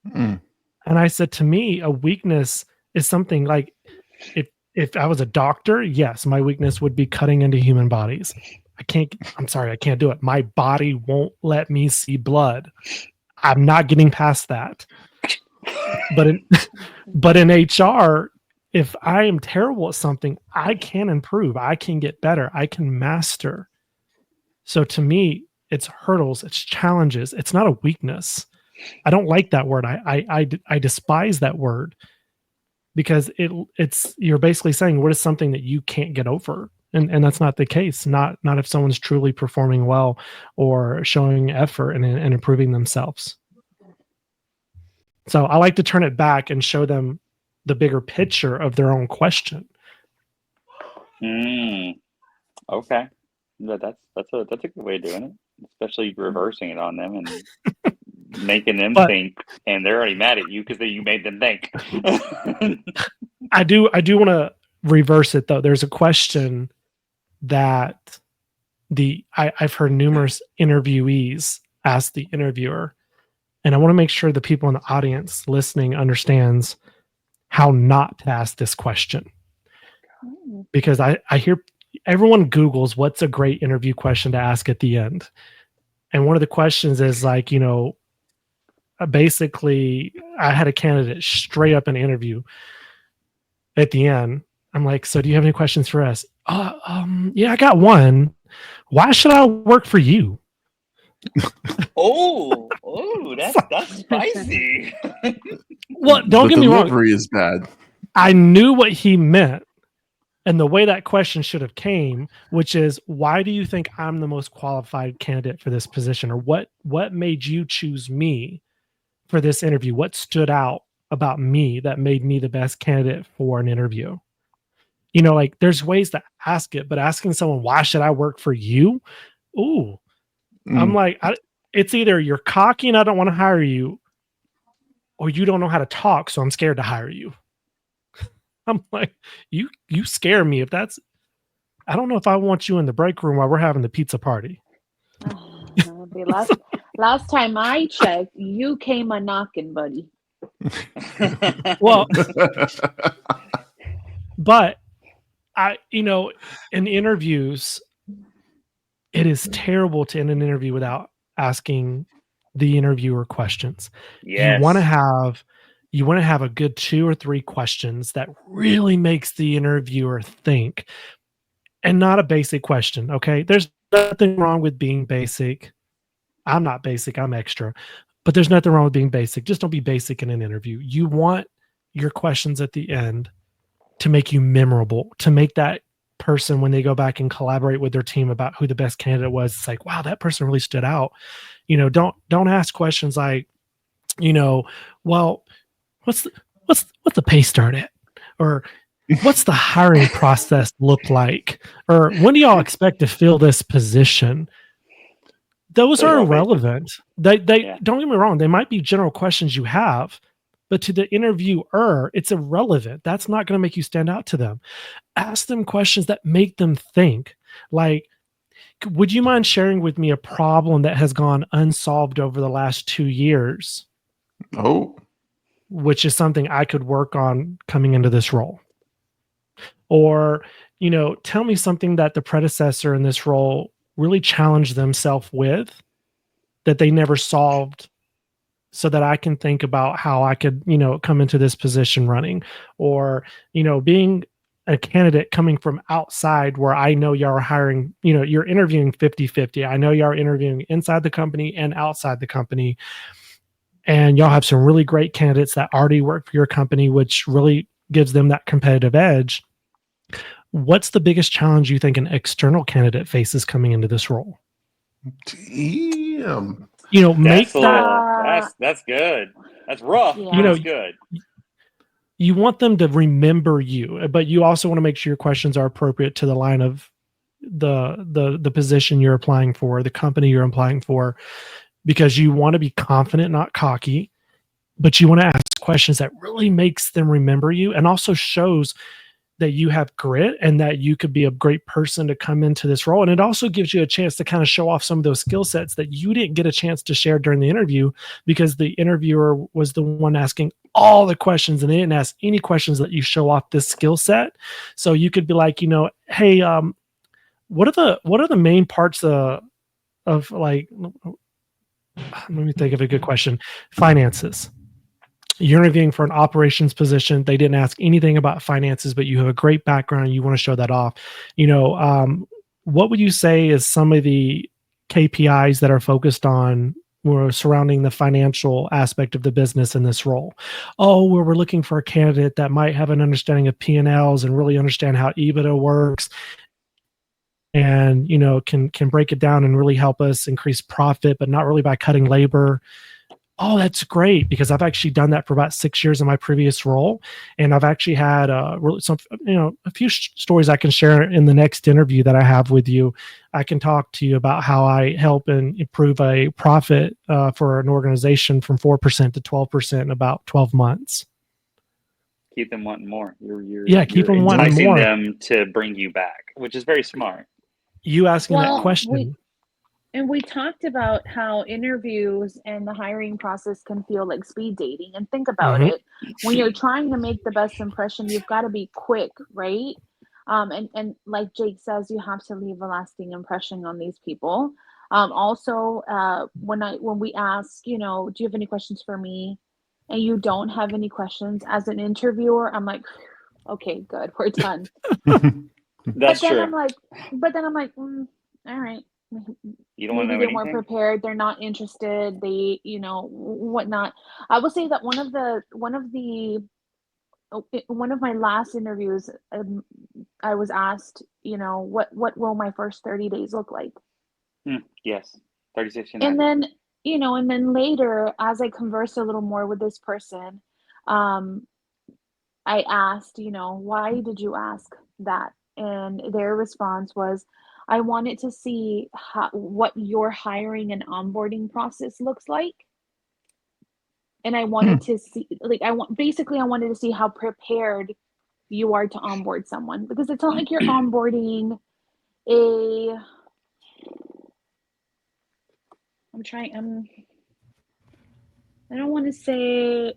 Mm. And I said, to me, a weakness is something like, if I was a doctor, yes, my weakness would be cutting into human bodies. I'm sorry, I can't do it. My body won't let me see blood. I'm not getting past that. But in HR, if I am terrible at something, I can improve. I can get better. I can master. So to me, it's hurdles, it's challenges. It's not a weakness. I don't like that word. I despise that word, because you're basically saying, what is something that you can't get over? And that's not the case. Not if someone's truly performing well or showing effort and improving themselves. So I like to turn it back and show them the bigger picture of their own question. Okay. That's a good way of doing it, especially reversing it on them and making them think, and they're already mad at you because you made them think. I do want to reverse it though. There's a question that I've heard numerous interviewees ask the interviewer, and I want to make sure the people in the audience listening understands how not to ask this question. Because I hear everyone Googles what's a great interview question to ask at the end. And one of the questions is like, basically, I had a candidate straight up in an interview at the end. I'm like, so do you have any questions for us? Yeah, I got one. Why should I work for you? Oh, that's spicy. Well, don't get me wrong. The delivery is bad. I knew what he meant, and the way that question should have came, which is, why do you think I'm the most qualified candidate for this position? Or what made you choose me for this interview? What stood out about me that made me the best candidate for an interview? Like, there's ways to ask it, but asking someone, why should I work for you? Ooh, I'm like, it's either you're cocky and I don't want to hire you, or you don't know how to talk, so I'm scared to hire you. I'm like, you scare me. I don't know if I want you in the break room while we're having the pizza party. Last time I checked, you came a knocking, buddy. Well, but in interviews, it is terrible to end an interview without asking the interviewer questions. Yes. You want to have a good 2 or 3 questions that really makes the interviewer think, and not a basic question. Okay. There's nothing wrong with being basic. I'm not basic, I'm extra, but there's nothing wrong with being basic. Just don't be basic in an interview. You want your questions at the end to make you memorable, to make that person, when they go back and collaborate with their team about who the best candidate was, it's like, wow, that person really stood out. Don't ask questions like, well, what's the pay start at? Or what's the hiring process look like? Or when do y'all expect to fill this position? Those are irrelevant. They don't get me wrong, they might be general questions you have, but to the interviewer, it's irrelevant. That's not going to make you stand out to them. Ask them questions that make them think. Like, would you mind sharing with me a problem that has gone unsolved over the last 2 years? Oh. Which is something I could work on coming into this role. Or, tell me something that the predecessor in this role really challenged themselves with that they never solved, so that I can think about how I could, come into this position running. Or, being a candidate coming from outside where I know y'all are hiring, you're interviewing 50-50. I know y'all are interviewing inside the company and outside the company. And y'all have some really great candidates that already work for your company, which really gives them that competitive edge. What's the biggest challenge you think an external candidate faces coming into this role? Damn. Make that's good. That's rough. Yeah. That's good. You want them to remember you, but you also want to make sure your questions are appropriate to the line of the position you're applying for, the company you're applying for. because you want to be confident, not cocky, but you want to ask questions that really makes them remember you and also shows that you have grit and that you could be a great person to come into this role. And it also gives you a chance to kind of show off some of those skill sets that you didn't get a chance to share during the interview because the interviewer was the one asking all the questions and they didn't ask any questions that you show off this skill set. So you could be like, hey, what are the main parts of like, let me think of a good question. Finances. You're interviewing for an operations position. They didn't ask anything about finances, but you have a great background. You want to show that off. What would you say is some of the KPIs that are focused on or surrounding the financial aspect of the business in this role? Oh, well, we're looking for a candidate that might have an understanding of P&Ls and really understand how EBITDA works and, can break it down and really help us increase profit, but not really by cutting labor. Oh, that's great, because I've actually done that for about 6 years in my previous role. And I've actually had a few stories I can share in the next interview that I have with you. I can talk to you about how I help and improve a profit for an organization from 4% to 12% in about 12 months. Keep them wanting more. Keep them wanting enticing more. them to bring you back, which is very smart. You asking that question. We talked about how interviews and the hiring process can feel like speed dating. And think about it. When you're trying to make the best impression, you've got to be quick, right? And like Jake says, you have to leave a lasting impression on these people. Also, when we ask, do you have any questions for me? And you don't have any questions as an interviewer, I'm like, okay, good, we're done. That's true. But then I'm like, all right. You don't want to know they anything? weren't prepared. They're not interested. They, whatnot. I will say that one of my last interviews, I was asked, what will my first 30 days look like? Yes, 36. And then, and then later, as I conversed a little more with this person, I asked, why did you ask that? And their response was, I wanted to see what your hiring and onboarding process looks like. And I wanted to see, I wanted to see how prepared you are to onboard someone, because it's not like you're onboarding I don't want to say,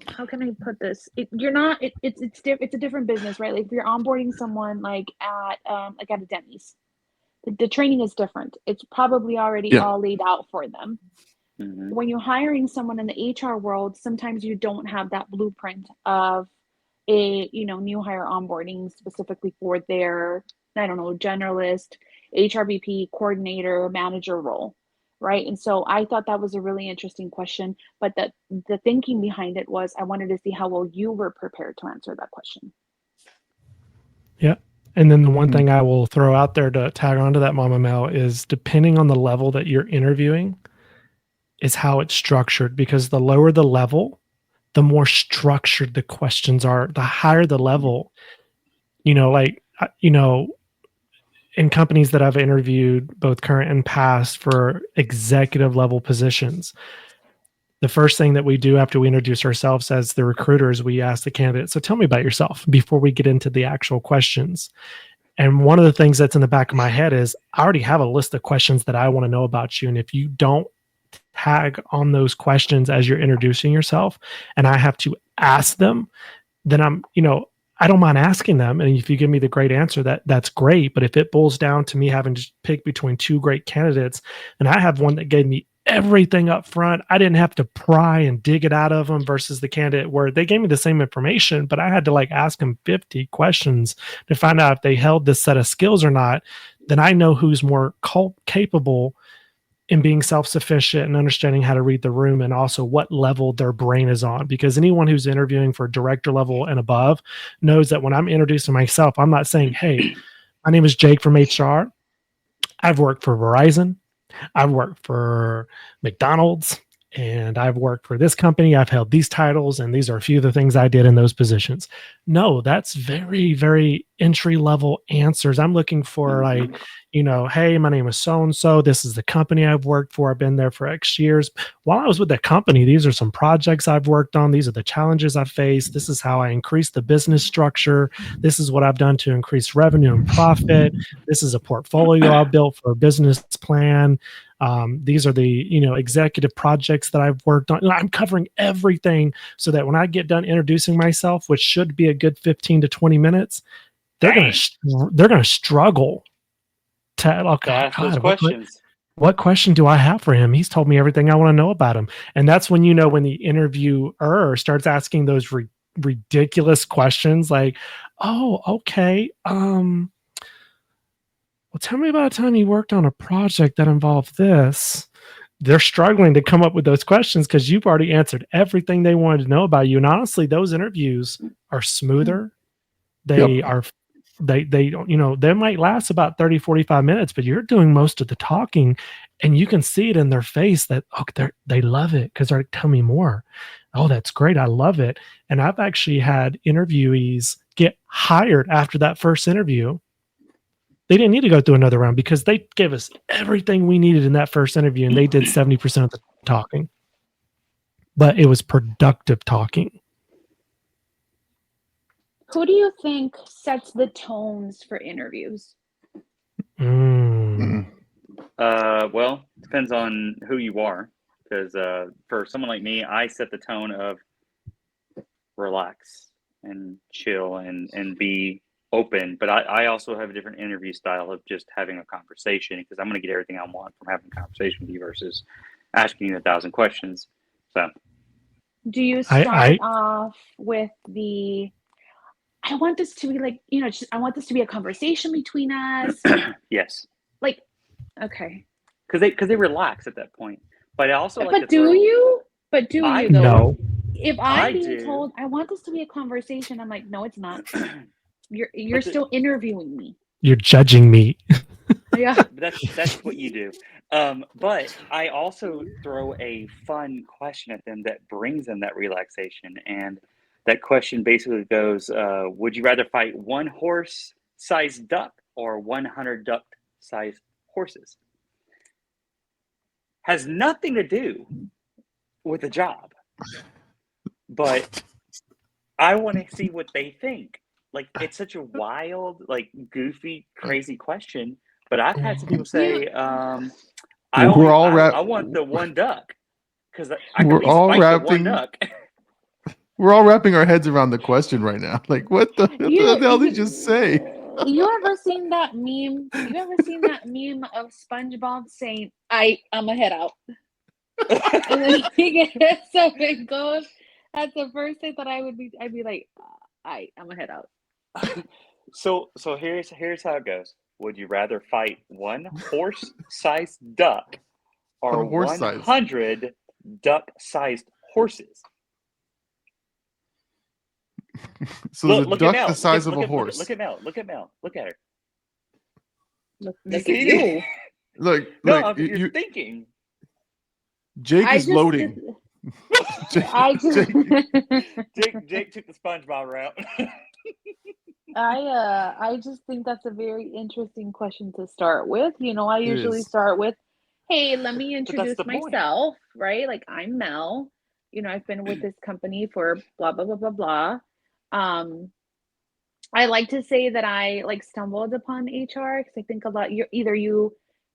how can I put this? It's a different business, right? Like if you're onboarding someone like at a Denny's, the training is different. It's probably already all laid out for them. When you're hiring someone in the HR world, sometimes you don't have that blueprint of a new hire onboarding specifically for their, I don't know, generalist, HRBP coordinator, manager role. Right. And so I thought that was a really interesting question, but the thinking behind it was I wanted to see how well you were prepared to answer that question. Yeah. And then the one thing I will throw out there to tag onto that, Mama Mel, is depending on the level that you're interviewing is how it's structured, because the lower the level, the more structured the questions are. The higher the level, in companies that I've interviewed, both current and past, for executive level positions, the first thing that we do after we introduce ourselves as the recruiters, we ask the candidate, so tell me about yourself, before we get into the actual questions. And one of the things that's in the back of my head is I already have a list of questions that I want to know about you. And if you don't tag on those questions as you're introducing yourself and I have to ask them, then I don't mind asking them. And if you give me the great answer, that's great. But if it boils down to me having to pick between two great candidates, and I have one that gave me everything up front, I didn't have to pry and dig it out of them, versus the candidate where they gave me the same information, but I had to ask them 50 questions to find out if they held this set of skills or not. Then I know who's more capable in being self-sufficient and understanding how to read the room, and also what level their brain is on. Because anyone who's interviewing for director level and above knows that when I'm introducing myself, I'm not saying, hey, my name is Jake from HR. I've worked for Verizon. I've worked for McDonald's. and I've worked for this company. I've held these titles, and these are a few of the things I did in those positions. No, that's very, very entry level answers. I'm looking for like, hey, my name is so and so. This is the company I've worked for. I've been there for X years. While I was with the company, these are some projects I've worked on. These are the challenges I faced. This is how I increased the business structure. This is what I've done to increase revenue and profit. This is a portfolio I built for a business plan. These are the executive projects that I've worked on. I'm covering everything so that when I get done introducing myself, which should be a good 15 to 20 minutes, they're gonna struggle to ask those questions. What question do I have for him? He's told me everything I want to know about him. And that's when when the interviewer starts asking those ridiculous questions like, oh, okay. Well, tell me about a time you worked on a project that involved this. They're struggling to come up with those questions because you've already answered everything they wanted to know about you. And honestly, those interviews are smoother. They are, they don't, they might last about 30, 45 minutes, but you're doing most of the talking and you can see it in their face that, they love it because they're like, tell me more. Oh, that's great. I love it. And I've actually had interviewees get hired after that first interview. They didn't need to go through another round because they gave us everything we needed in that first interview and they did 70% of the talking. But it was productive talking. Who do you think sets the tones for interviews? Well, depends on who you are. Because for someone like me, I set the tone of relax and chill and be open. But I also have a different interview style of just having a conversation because I'm going to get everything I want from having a conversation with you versus asking you 1,000 questions. So, do you start off with I want this to be like, I want this to be a conversation between us? Yes. Like, okay. Because they relax at that point. But I also like But do you though? No. If I'm being told I want this to be a conversation, I'm like, no, it's not. You're still interviewing me. You're judging me. Yeah. That's what you do. But I also throw a fun question at them that brings them that relaxation. And that question basically goes, would you rather fight one horse-sized duck or 100 duck-sized horses? Has nothing to do with the job. But I want to see what they think. Like, it's such a wild, like, goofy, crazy question. But I've had some people say, I want the one duck because I can at least fight the one duck. We're all wrapping our heads around the question right now. Like, what the hell did he just say? You ever seen that meme? You ever seen that meme of SpongeBob saying, I'm gonna head out? And then he gets up and goes. That's the first thing that I'd be like, I'm gonna head out. So here's how it goes. Would you rather fight one horse-sized duck or 100 duck-sized horses? So the duck the size of a horse. Look at Mel. Look at Mel. Look at her. Look at you. Look, you're thinking. Jake is loading. Jake took the SpongeBob route. I just think that's a very interesting question to start with. I usually start with, hey, let me introduce myself, right? Like, I'm Mel. I've been with this company for blah, blah, blah, blah, blah. I like to say that I stumbled upon HR because I think a lot, you're either you're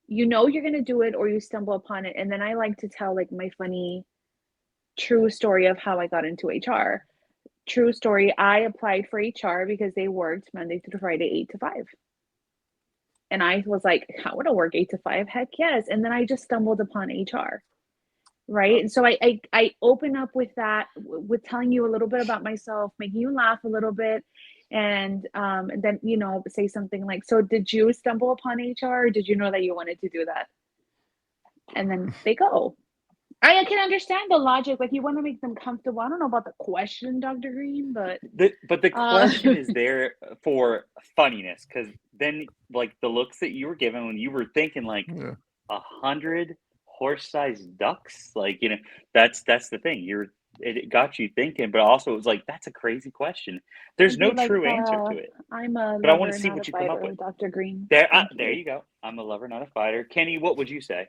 going to do it or you stumble upon it. And then I like to tell my funny, true story of how I got into HR. True story. I applied for HR because they worked Monday through Friday, 8 to 5. And I was like, I want to work 8 to 5. Heck yes. And then I just stumbled upon HR. Right. And so I open up with that, with telling you a little bit about myself, making you laugh a little bit. And then, say something like, so did you stumble upon HR or did you know that you wanted to do that? And then they go. I can understand the logic. Like, you want to make them comfortable. I don't know about the question, Dr. Green, but the question is there for funniness. Because then, the looks that you were given when you were thinking 100 horse-sized ducks. Like, that's the thing. It got you thinking, but also it was like, that's a crazy question. There's It'd be no like, true answer to it. I'm a But I want lover, to see not a what you come up fighter, with. Dr. Green. There Thank you go. I'm a lover, not a fighter. Kenny, what would you say?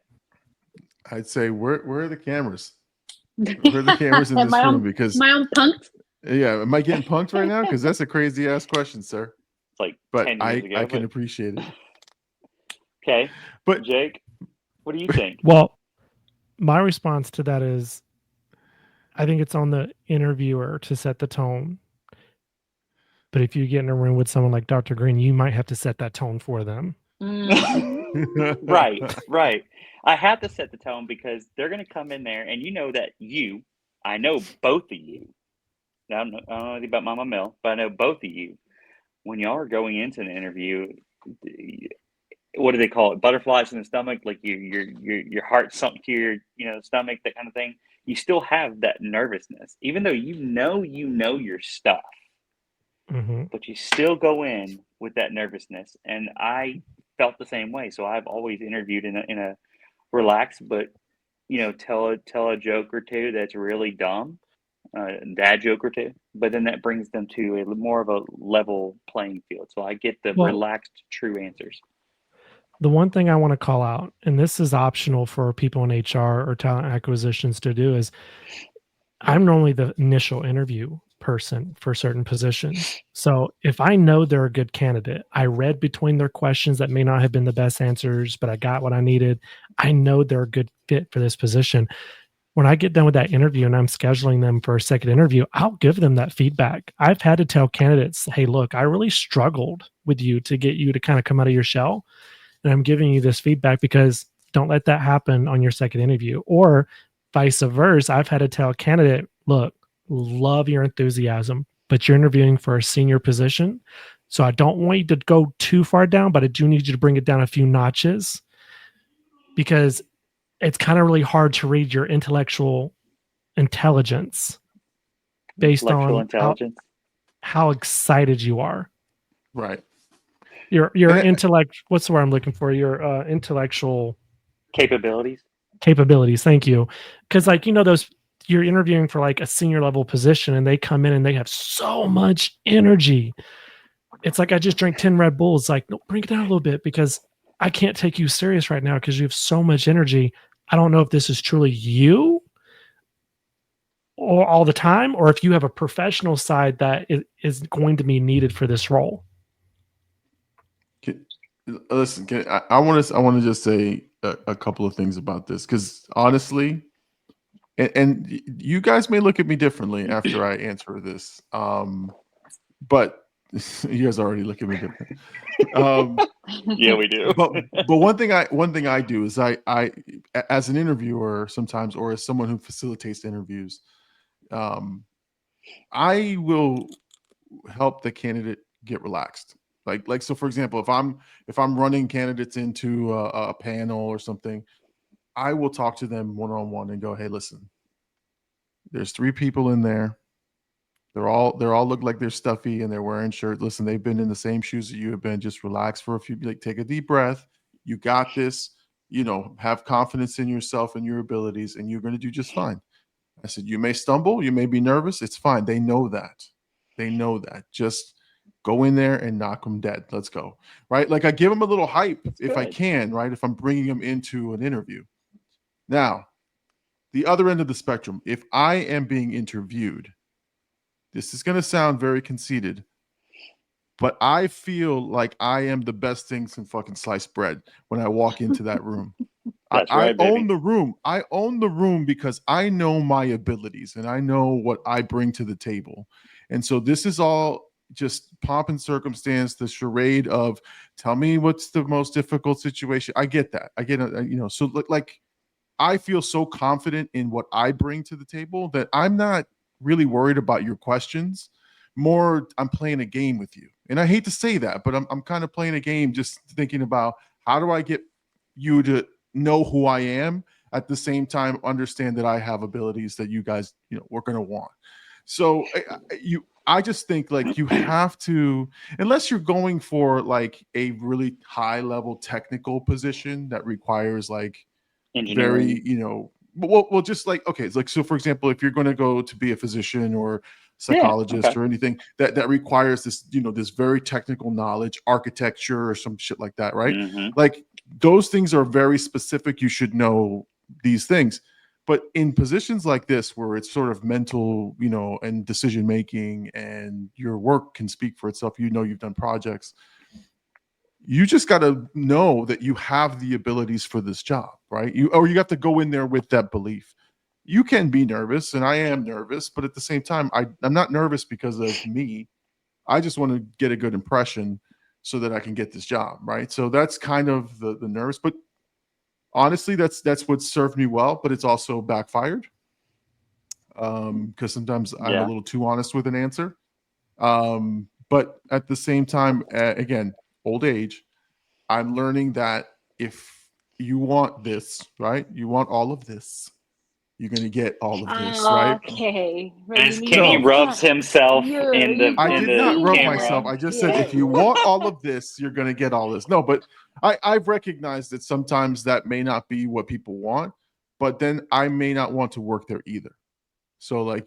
I'd say where are the cameras? Where are the cameras in this room? Because am I on punked? yeah, am I getting punked right now? Because that's a crazy ass question, sir. It's like But 10 years ago. I can appreciate it. Okay, But Jake, what do you think? Well, my response to that is, I think it's on the interviewer to set the tone. But if you get in a room with someone like Dr. Green, you might have to set that tone for them. Right. I have to set the tone because they're going to come in there, and that I know both of you. Now, I don't know anything about Mama Mill, but I know both of you. When y'all are going into an interview, what do they call it? Butterflies in the stomach, like your heart sunk to your stomach, that kind of thing. You still have that nervousness, even though you know your stuff, but you still go in with that nervousness. And I felt the same way, so I've always interviewed in a relaxed, but tell a joke or two that's really dumb, dad joke or two, but then that brings them to a more of a level playing field. So I get the relaxed, true answers. The one thing I want to call out, and this is optional for people in HR or talent acquisitions to do, is I'm normally the initial interview person for certain positions. So if I know they're a good candidate, I read between their questions that may not have been the best answers, but I got what I needed. I know they're a good fit for this position. When I get done with that interview and I'm scheduling them for a second interview, I'll give them that feedback. I've had to tell candidates, hey, look, I really struggled with you to get you to kind of come out of your shell. And I'm giving you this feedback because don't let that happen on your second interview. Or vice versa, I've had to tell a candidate, look, love your enthusiasm, but you're interviewing for a senior position. So I don't want you to go too far down, but I do need you to bring it down a few notches because it's kind of really hard to read your intellectual intelligence based on how excited you are. Right. Your intellect, what's the word I'm looking for? Your intellectual capabilities. Thank you. Because those, you're interviewing for like a senior level position and they come in and they have so much energy. It's like, I just drank 10 Red Bulls. Like, no, bring it down a little bit because I can't take you serious right now because you have so much energy. I don't know if this is truly you or all the time, or if you have a professional side that is going to be needed for this role. Listen, I want to just say a couple of things about this because honestly, and you guys may look at me differently after I answer this, but you guys already look at me different. Yeah, we do. But one thing I do is I as an interviewer sometimes, or as someone who facilitates interviews, I will help the candidate get relaxed. Like so, for example, if I'm running candidates into a panel or something, I will talk to them one-on-one and go, hey, listen, there's 3 people in there. They all look like they're stuffy and they're wearing shirts. Listen, they've been in the same shoes that you have been. Just relax for a few, like take a deep breath. You got this, have confidence in yourself and your abilities, and you're going to do just fine. I said, you may stumble, you may be nervous. It's fine. They know that. Just go in there and knock them dead. Let's go. Right. Like I give them a little hype if I can, right? If I'm bringing them into an interview. Now, the other end of the spectrum, if I am being interviewed, this is going to sound very conceited, but I feel like I am the best thing since fucking sliced bread when I walk into that room. I own the room. I own the room because I know my abilities and I know what I bring to the table. And so this is all just pomp and circumstance, the charade of tell me what's the most difficult situation. I get that. I get it. So like I feel so confident in what I bring to the table that I'm not really worried about your questions. More, I'm playing a game with you. And I hate to say that, but I'm kind of playing a game, just thinking about how do I get you to know who I am, at the same time understand that I have abilities that you guys, we're going to want. So I just think like you have to, unless you're going for like a really high level technical position that requires like Engineering. very, well, just like, okay, it's like, so for example, if you're going to go to be a physician or psychologist okay. or anything that requires this, this very technical knowledge, architecture or some shit like that, right? Mhm. Like those things are very specific. You should know these things. But in positions like this, where it's sort of mental, and decision making, and your work can speak for itself, you've done projects, you just got to know that you have the abilities for this job, right? You have to go in there with that belief. You can be nervous, and I am nervous, but at the same time, I'm not nervous because of me. I just want to get a good impression so that I can get this job, right? So that's kind of the nervous. But honestly, that's what served me well, but it's also backfired because sometimes I'm a Yeah. little too honest with an answer. But at the same time, again, old age, I'm learning that if you want this, right? You want all of this, you're going to get all of this, right? Okay, As Raimi, Kenny No, you rubs can't. himself in You the I in can't did the not be rub camera. myself. there. I just said, Yeah. if you want all of this, you're going to get all this. No, but I've recognized that sometimes that may not be what people want, but then I may not want to work there either. So like,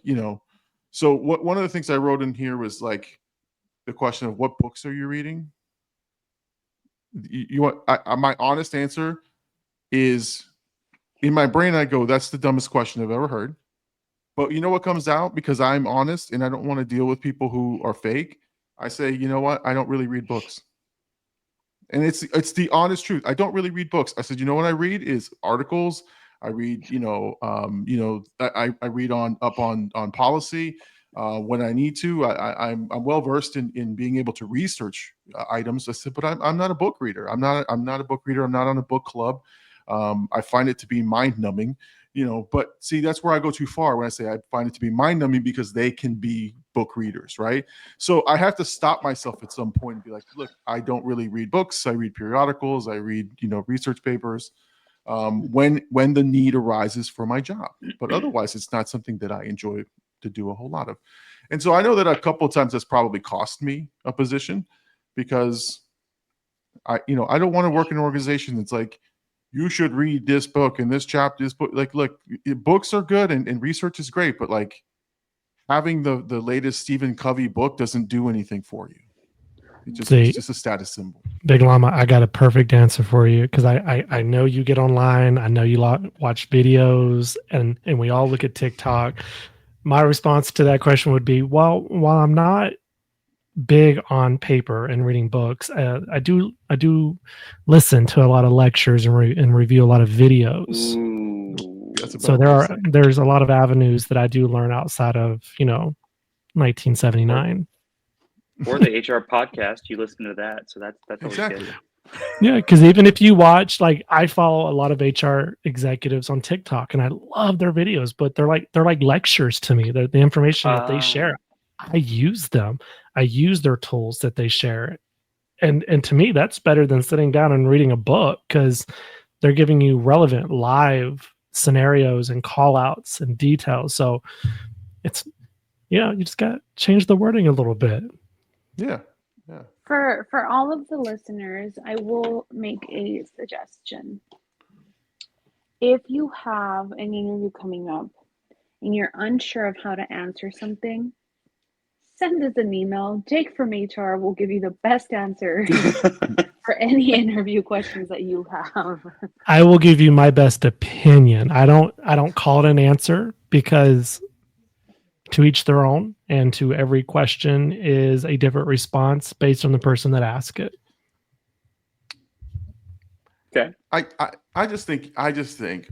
so one of the things I wrote in here was like the question of what books are you reading? You want my honest answer is, in my brain, I go, that's the dumbest question I've ever heard. But you know what comes out, because I'm honest and I don't want to deal with people who are fake. I say, you know what? I don't really read books. And it's the honest truth. I don't really read books. I said, you know what I read is articles. I read, I read on policy when I need to. I'm well versed in being able to research items. I said, but I'm not a book reader. I'm not a book reader. I'm not on a book club. I find it to be mind numbing. But see, that's where I go too far when I say I find it to be mind numbing, because they can be book readers, right? So I have to stop myself at some point and be like, look, I don't really read books. I read periodicals. I read, research papers when the need arises for my job. But otherwise, it's not something that I enjoy to do a whole lot of. And so I know that a couple of times that's probably cost me a position, because I don't want to work in an organization that's like, you should read this book and this chapter, this book. Like, look, books are good and research is great, but like having the latest Stephen Covey book doesn't do anything for you. It's See, just a status symbol. Big Llama, I got a perfect answer for you, because I know you get online. I know you watch videos, and we all look at TikTok. My response to that question would be, well, while I'm not big on paper and reading books, I do listen to a lot of lectures and review a lot of videos. Ooh. That's So about there's a lot of avenues that I do learn outside of 1979. Or the HR podcast, you listen to that, so that's always exactly. good. Yeah, because even if you watch, like, I follow a lot of HR executives on TikTok, and I love their videos, but they're like lectures to me. The information that they share, I use them. I use their tools that they share, and to me, that's better than sitting down and reading a book, because they're giving you relevant live scenarios and call outs and details. So it's you just got to change the wording a little bit. Yeah. For all of the listeners, I will make a suggestion. If you have an interview coming up and you're unsure of how to answer something, send us an email. Jake from HR will give you the best answer for any interview questions that you have. I will give you my best opinion. I don't call it an answer, because to each their own, and to every question is a different response based on the person that asked it. Okay. I just think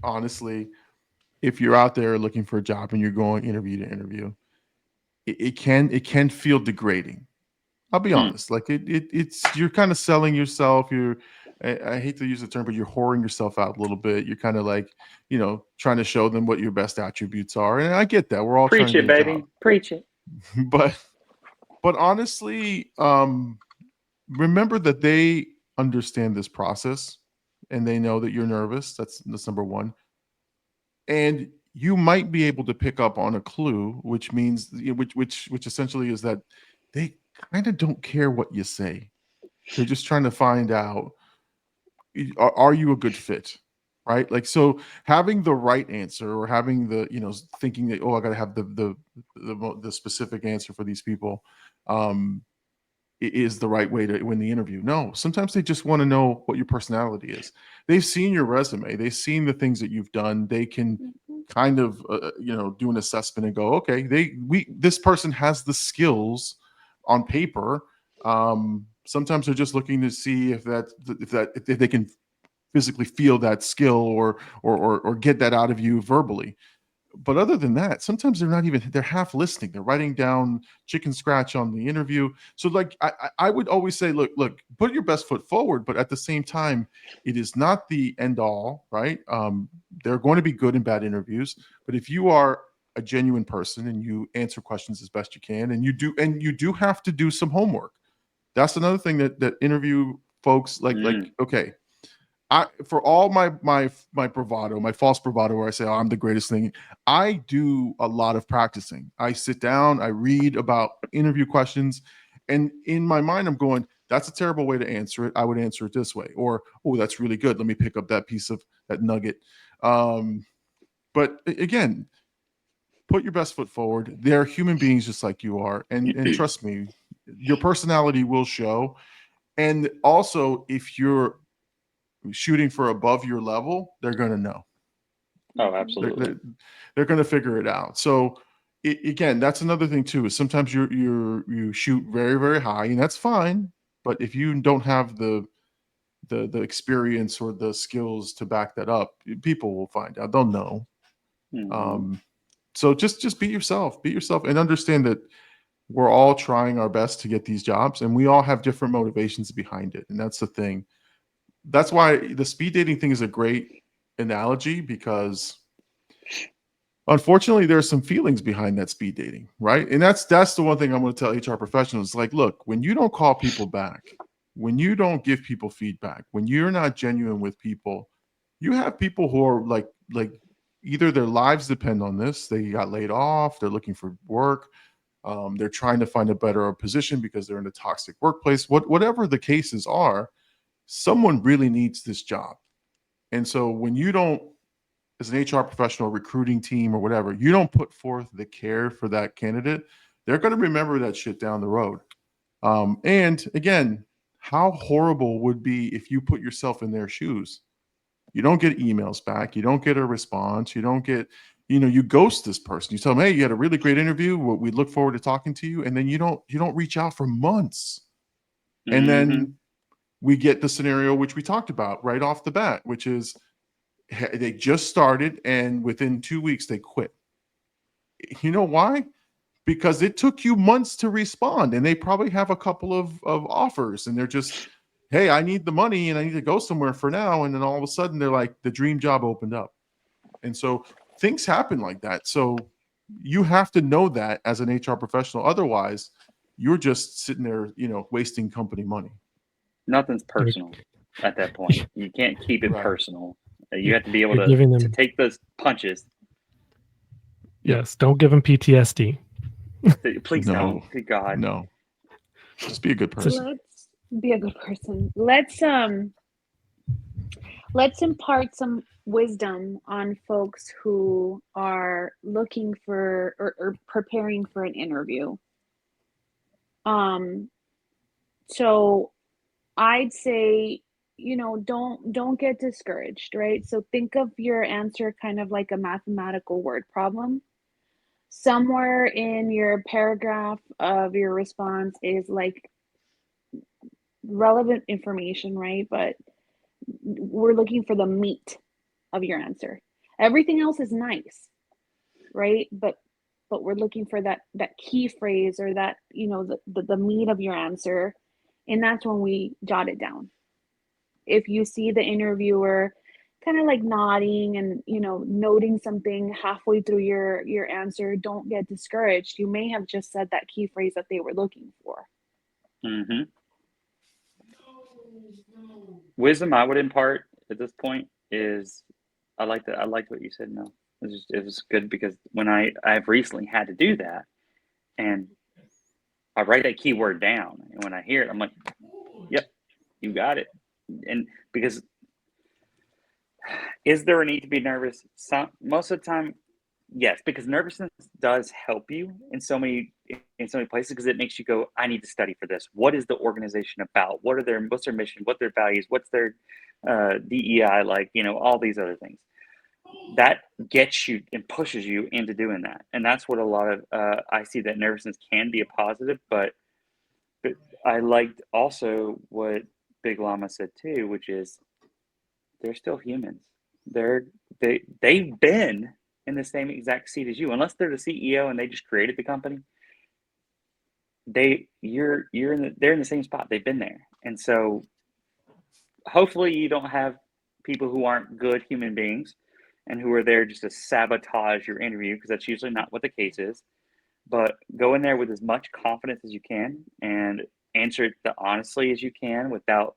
honestly, if you're out there looking for a job and you're going interview to interview, it can feel degrading. I'll be honest. Like it's you're kind of selling yourself. I hate to use the term, but you're whoring yourself out a little bit. You're kind of like, trying to show them what your best attributes are. And I get that. We're all Preach trying to it, get a baby. job. Preach it. But honestly, remember that they understand this process and they know that you're nervous. That's number one. And you might be able to pick up on a clue, which means which essentially is that they kind of don't care what you say. They're just trying to find out, are you a good fit, right? Like, so having the right answer, or having the, thinking that, oh, I got to have the specific answer for these people, is the right way to win the interview. No, sometimes they just want to know what your personality is. They've seen your resume, they've seen the things that you've done. They can kind of do an assessment and go, okay, this person has the skills on paper. Sometimes they're just looking to see if they can physically feel that skill, or get that out of you verbally. But other than that, sometimes they're half listening. They're writing down chicken scratch on the interview. So like, I would always say, look, put your best foot forward, but at the same time, it is not the end all, right? There are going to be good and bad interviews, but if you are a genuine person and you answer questions as best you can, and you do have to do some homework. That's another thing that interview folks like, okay, for all my bravado, my false bravado, where I say, oh, I'm the greatest thing, I do a lot of practicing. I sit down, I read about interview questions, and in my mind, I'm going, that's a terrible way to answer it. I would answer it this way. Or, oh, that's really good. Let me pick up that piece of that nugget. But again, put your best foot forward. They're human beings just like you are. And trust me, your personality will show. And also, if you're shooting for above your level, they're going to know. Oh, absolutely. They're going to figure it out. So again, that's another thing too, is sometimes you shoot very, very high, and that's fine. But if you don't have the experience or the skills to back that up, people will find out. They'll know. So just be yourself, and understand that we're all trying our best to get these jobs, and we all have different motivations behind it. And that's the thing. That's why the speed dating thing is a great analogy, because unfortunately there's some feelings behind that speed dating, right? And that's the one thing I'm going to tell HR professionals, like, look, when you don't call people back, when you don't give people feedback, when you're not genuine with people, you have people who are like either their lives depend on this, they got laid off, they're looking for work, they're trying to find a better position because they're in a toxic workplace, whatever the cases are. Someone really needs this job. And so when you don't, as an HR professional, recruiting team or whatever, you don't put forth the care for that candidate, they're going to remember that shit down the road. And again, how horrible would be if you put yourself in their shoes? You don't get emails back. You don't get a response. You don't get, you ghost this person. You tell them, hey, you had a really great interview. We look forward to talking to you. And then you don't reach out for months. And then we get the scenario which we talked about right off the bat, which is they just started and within 2 weeks they quit. You know why? Because it took you months to respond, and they probably have a couple of offers, and they're just, hey, I need the money and I need to go somewhere for now. And then all of a sudden they're like, the dream job opened up. And so things happen like that. So you have to know that as an HR professional. Otherwise, you're just sitting there, wasting company money. Nothing's personal at that point. You can't keep it personal. You have to be able to take those punches. Yes, don't give them PTSD. Please don't. Good God. No. Just be a good person. Let's be a good person. Let's impart some wisdom on folks who are looking for or preparing for an interview. So I'd say, don't get discouraged, right? So think of your answer kind of like a mathematical word problem. Somewhere in your paragraph of your response is like relevant information, right? But we're looking for the meat of your answer. Everything else is nice, right? But we're looking for that key phrase, or that, the meat of your answer. And that's when we jot it down. If you see the interviewer kind of like nodding and, noting something halfway through your answer, don't get discouraged. You may have just said that key phrase that they were looking for. Wisdom I would impart at this point is, I liked what you said. No, it was good, because when I've recently had to do that, and I write that keyword down, and when I hear it, I'm like, yep, you got it. And because Is there a need to be nervous? Most of the time, yes, because nervousness does help you in so many places because it makes you go, I need to study for this. What is the organization about? What's their mission? What their values? What's their DEI like? All these other things. That gets you and pushes you into doing that, and that's what a lot of I see that nervousness can be a positive, but I liked also what Big Llama said too, which is they're still humans. They've been in the same exact seat as you, unless they're the CEO and they just created the company. They're in the same spot. They've been there, and so hopefully you don't have people who aren't good human beings and who are there just to sabotage your interview, because that's usually not what the case is. But go in there with as much confidence as you can and answer it as honestly as you can without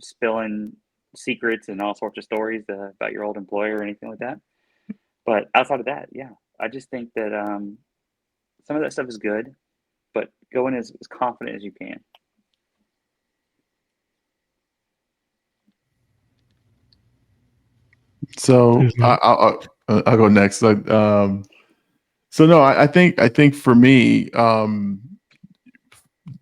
spilling secrets and all sorts of stories about your old employer or anything like that. But outside of that, yeah, I just think that some of that stuff is good, but go in as confident as you can. So I'll go next. So no, I think for me,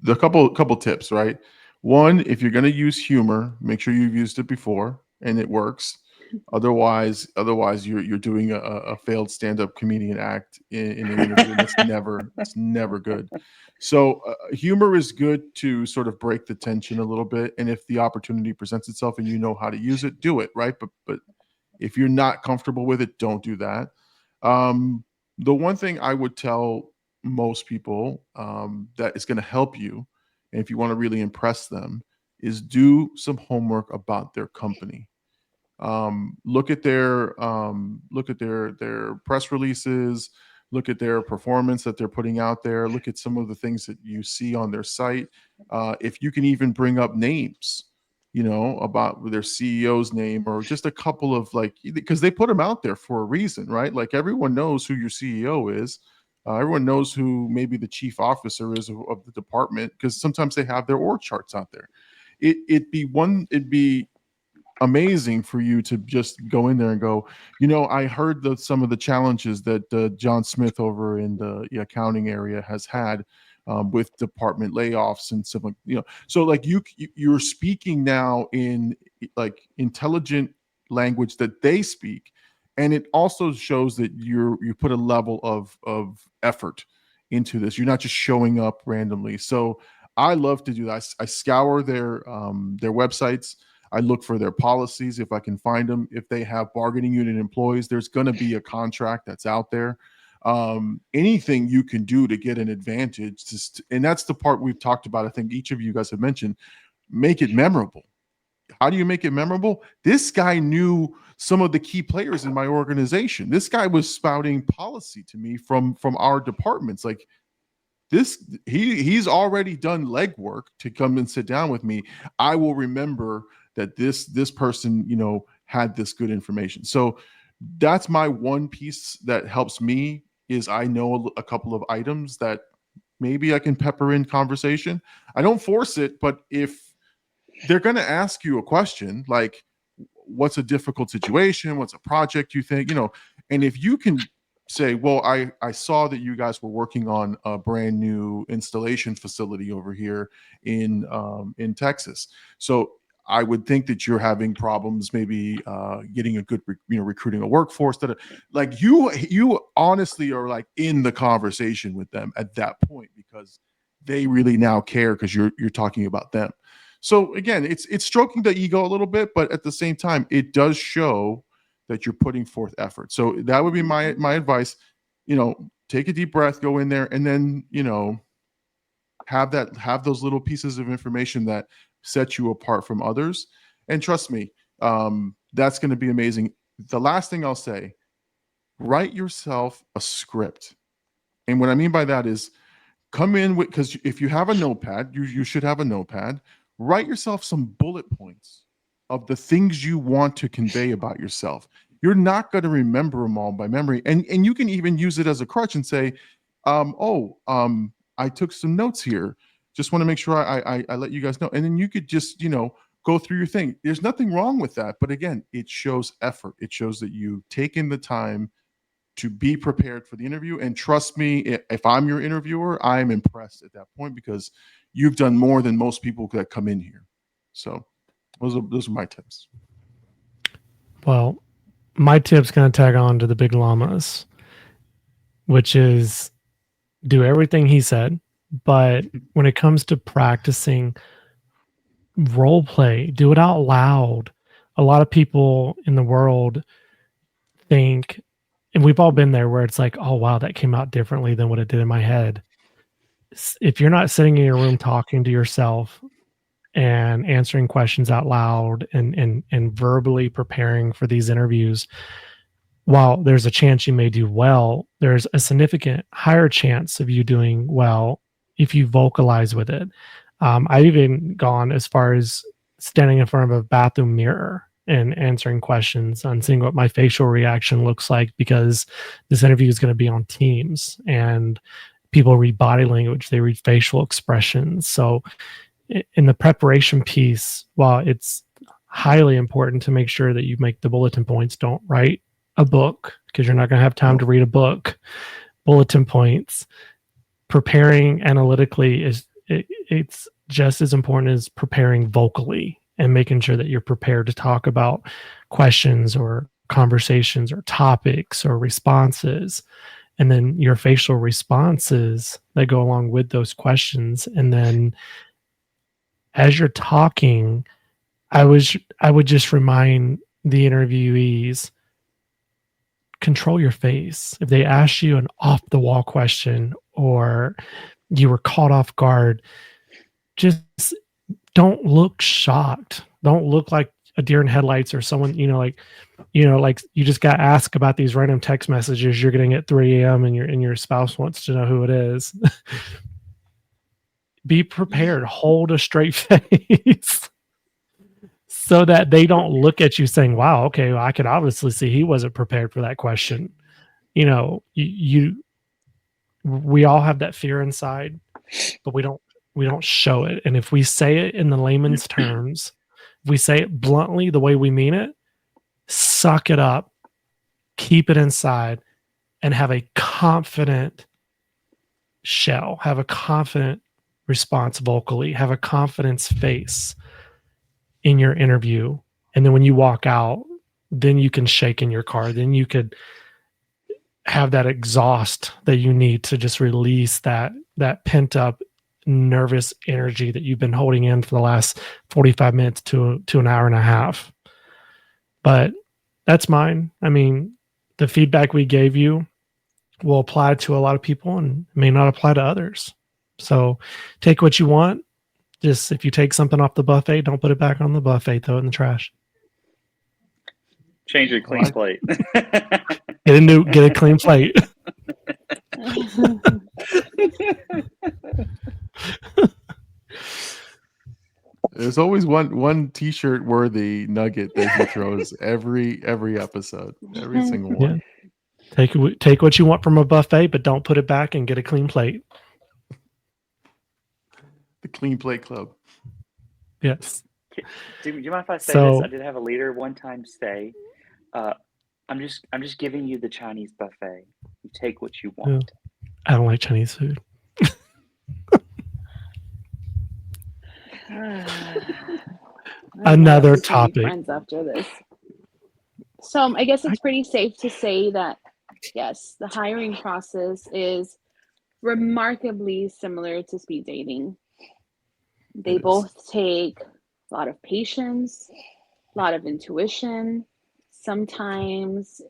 the couple tips, right? One, if you're going to use humor, make sure you've used it before and it works. Otherwise, you're doing a failed stand-up comedian act in an interview. And it's never good. So humor is good to sort of break the tension a little bit. And if the opportunity presents itself and you know how to use it, do it, right? But if you're not comfortable with it, don't do that. The one thing I would tell most people that is going to help you, and if you want to really impress them, is do some homework about their company. Look at their press releases, look at their performance that they're putting out there, look at some of the things that you see on their site. If you can even bring up names, about their CEO's name, or just a couple of, like, because they put them out there for a reason, right? Like, everyone knows who your CEO is. Everyone knows who maybe the chief officer is of the department, because sometimes they have their org charts out there. It'd be amazing for you to just go in there and go, I heard some of the challenges that John Smith over in the accounting area has had with department layoffs and stuff, so like you're speaking now in like intelligent language that they speak, and it also shows that you put a level of effort into this. You're not just showing up randomly. So I love to do that. I scour their websites. I look for their policies if I can find them. If they have bargaining unit employees, there's going to be a contract that's out there. Anything you can do to get an advantage, and that's the part we've talked about. I think each of you guys have mentioned, make it memorable. How do you make it memorable? This guy knew some of the key players in my organization. This guy was spouting policy to me from our departments. Like, he's already done legwork to come and sit down with me. I will remember that this person had this good information. So that's my one piece that helps me, is I know a couple of items that maybe I can pepper in conversation. I don't force it, but if they're going to ask you a question like, what's a difficult situation, what's a project you think, and if you can say, well, I saw that you guys were working on a brand new installation facility over here in Texas. So I would think that you're having problems maybe getting a good, recruiting a workforce. That, like, you honestly are like in the conversation with them at that point, because they really now care because you're talking about them. So again, it's stroking the ego a little bit, but at the same time, it does show that you're putting forth effort. So that would be my advice. Take a deep breath, go in there, and then have those little pieces of information that set you apart from others. And trust me, that's going to be amazing. The last thing I'll say: write yourself a script. And what I mean by that is, come in with, because if you have a notepad, you should have a notepad. Write yourself some bullet points of the things you want to convey about yourself. You're not going to remember them all by memory, and you can even use it as a crutch and say, I took some notes here. Just want to make sure I let you guys know. And then you could just go through your thing. There's nothing wrong with that. But again, it shows effort. It shows that you've taken the time to be prepared for the interview. And trust me, if I'm your interviewer, I'm impressed at that point because you've done more than most people that come in here. So those are my tips. Well, my tip's going to tag on to the big llamas, which is do everything he said. But when it comes to practicing role play, do it out loud. A lot of people in the world think, and we've all been there, where it's like, oh, wow, that came out differently than what it did in my head. If you're not sitting in your room talking to yourself and answering questions out loud and verbally preparing for these interviews, while there's a chance you may do well, there's a significant higher chance of you doing well if you vocalize with it. I've even gone as far as standing in front of a bathroom mirror and answering questions and seeing what my facial reaction looks like, because this interview is going to be on Teams and people read body language, they read facial expressions. So in the preparation piece, while it's highly important to make sure that you make the bulletin points, don't write a book because you're not going to have time to read a book. Bulletin points, preparing analytically it's just as important as preparing vocally and making sure that you're prepared to talk about questions or conversations or topics or responses, and then your facial responses that go along with those questions. And then as you're talking, I would just remind the interviewees, control your face. If they ask you an off the wall question or you were caught off guard, just don't look shocked. Don't look like a deer in headlights or someone, like you just got asked about these random text messages you're getting at 3 a.m. and your spouse wants to know who it is. Be prepared. Hold a straight face so that they don't look at you saying, wow, okay, well, I could obviously see he wasn't prepared for that question. We all have that fear inside, but we don't show it. And if we say it in the layman's terms, if we say it bluntly the way we mean it, suck it up, keep it inside, and have a confident shell, have a confident response vocally, have a confidence face in your interview. And then when you walk out, then you can shake in your car. Then you could have that exhaust that you need to just release that pent up nervous energy that you've been holding in for the last 45 minutes to an hour and a half. But that's mine. I mean, the feedback we gave you will apply to a lot of people and may not apply to others. So take what you want. Just if you take something off the buffet, don't put it back on the buffet, throw it in the trash. Change your clean plate. Get a clean plate. There's always one T-shirt worthy nugget that he throws every episode, every single one. Yeah. Take what you want from a buffet, but don't put it back and get a clean plate. The Clean Plate Club. Yes. Do you mind if I say this? I did have a leader one time say, I'm just giving you the Chinese buffet. You take what you want. I don't like Chinese food. Another topic. Friends after this. So I guess it's pretty safe to say that, yes, the hiring process is remarkably similar to speed dating. They both take a lot of patience, a lot of intuition. Sometimes,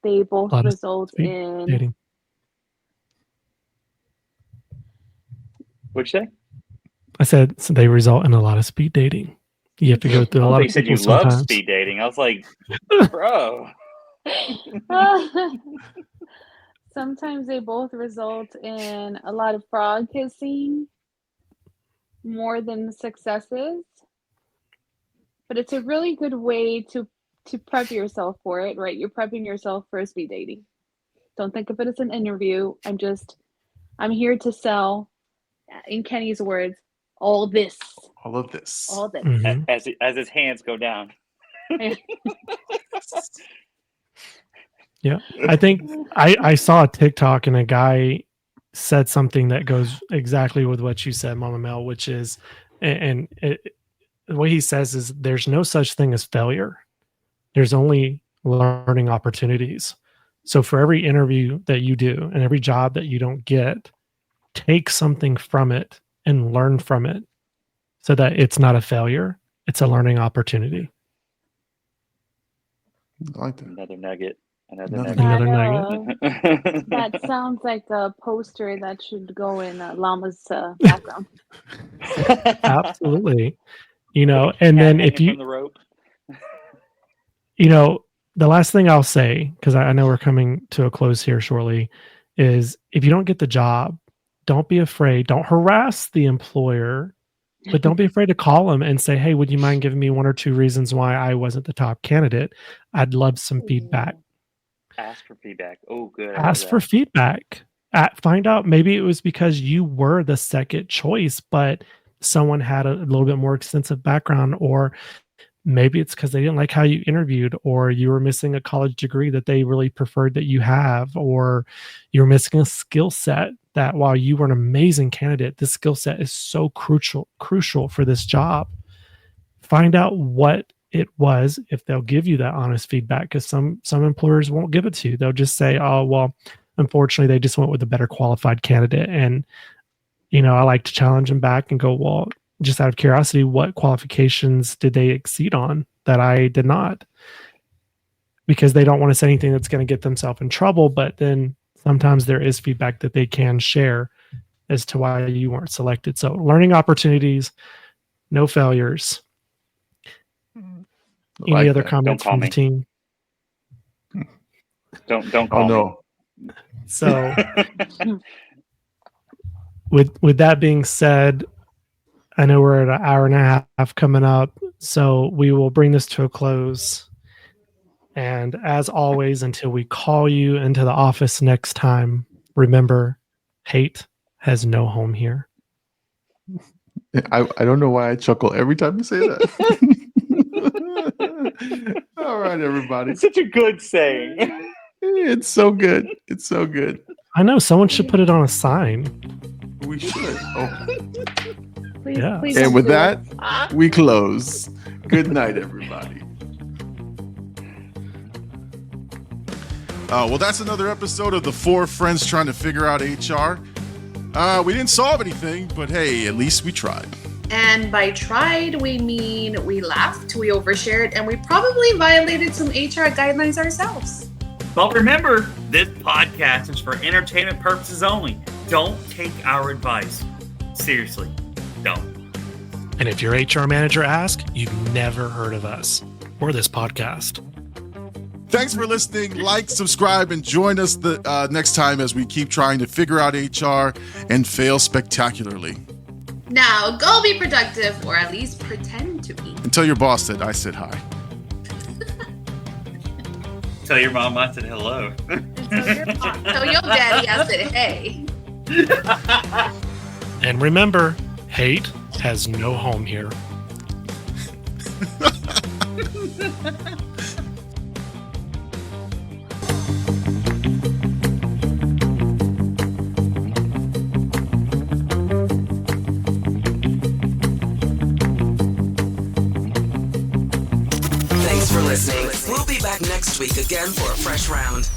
they both result in dating. What'd you say? I said so they result in a lot of speed dating. You have to go through a lot of people. You said you love speed dating. I was like, bro. Sometimes they both result in a lot of frog kissing more than successes. But it's a really good way to prep yourself for it, right? You're prepping yourself for speed dating. Don't think of it as an interview. I'm here to sell, in Kenny's words, all this. All of this. All this. Mhm. As his hands go down. Yeah. I think I saw a TikTok and a guy said something that goes exactly with what you said, Mama Mel, which is, and the way he says is there's no such thing as failure. There's only learning opportunities. So for every interview that you do and every job that you don't get, take something from it and learn from it so that it's not a failure. It's a learning opportunity. I like that. Another nugget. Another Another nugget. nugget. That sounds like a poster that should go in Llama's background. Absolutely. And Cat then if hanging you, from the rope. the last thing I'll say, because I know we're coming to a close here shortly, is if you don't get the job, don't be afraid. Don't harass the employer, but don't be afraid to call them and say, hey, would you mind giving me 1 or 2 reasons why I wasn't the top candidate? I'd love some feedback. Ask for feedback. Oh, good. Ask for feedback. Find out maybe it was because you were the second choice, but someone had a little bit more extensive background, or maybe it's because they didn't like how you interviewed, or you were missing a college degree that they really preferred that you have, or you're missing a skill set that while you were an amazing candidate, this skill set is so crucial for this job. Find out what it was, if they'll give you that honest feedback, because some employers won't give it to you. They'll just say, oh, well, unfortunately, they just went with a better qualified candidate. And, I like to challenge them back and go, well, just out of curiosity, what qualifications did they exceed on that I did not? Because they don't want to say anything that's going to get themselves in trouble. But then sometimes there is feedback that they can share as to why you weren't selected. So learning opportunities, no failures. Any other comments from the team? Don't call me. No. So with that being said, I know we're at an hour and a half coming up, so we will bring this to a close. And as always, until we call you into the office next time, remember, hate has no home here. I don't know why I chuckle every time you say that. All right, everybody. It's such a good saying. It's so good. It's so good. I know someone should put it on a sign. We should. Oh. Please, Yeah. please And don't with do that, it. we close. Good night, everybody. Well, that's another episode of the 4 Friends Trying to Figure Out HR. We didn't solve anything, but hey, at least we tried. And by tried, we mean we laughed, we overshared, and we probably violated some HR guidelines ourselves. But remember, this podcast is for entertainment purposes only. Don't take our advice. Seriously, don't. And if your HR manager asks, you've never heard of us or this podcast. Thanks for listening. Like, subscribe, and join us the next time as we keep trying to figure out HR and fail spectacularly. Now, go be productive, or at least pretend to be. And tell your boss that I said hi. Tell your mom I said hello. Tell your daddy I said hey. And remember, hate has no home here. Thanks for listening. We'll be back next week again for a fresh round.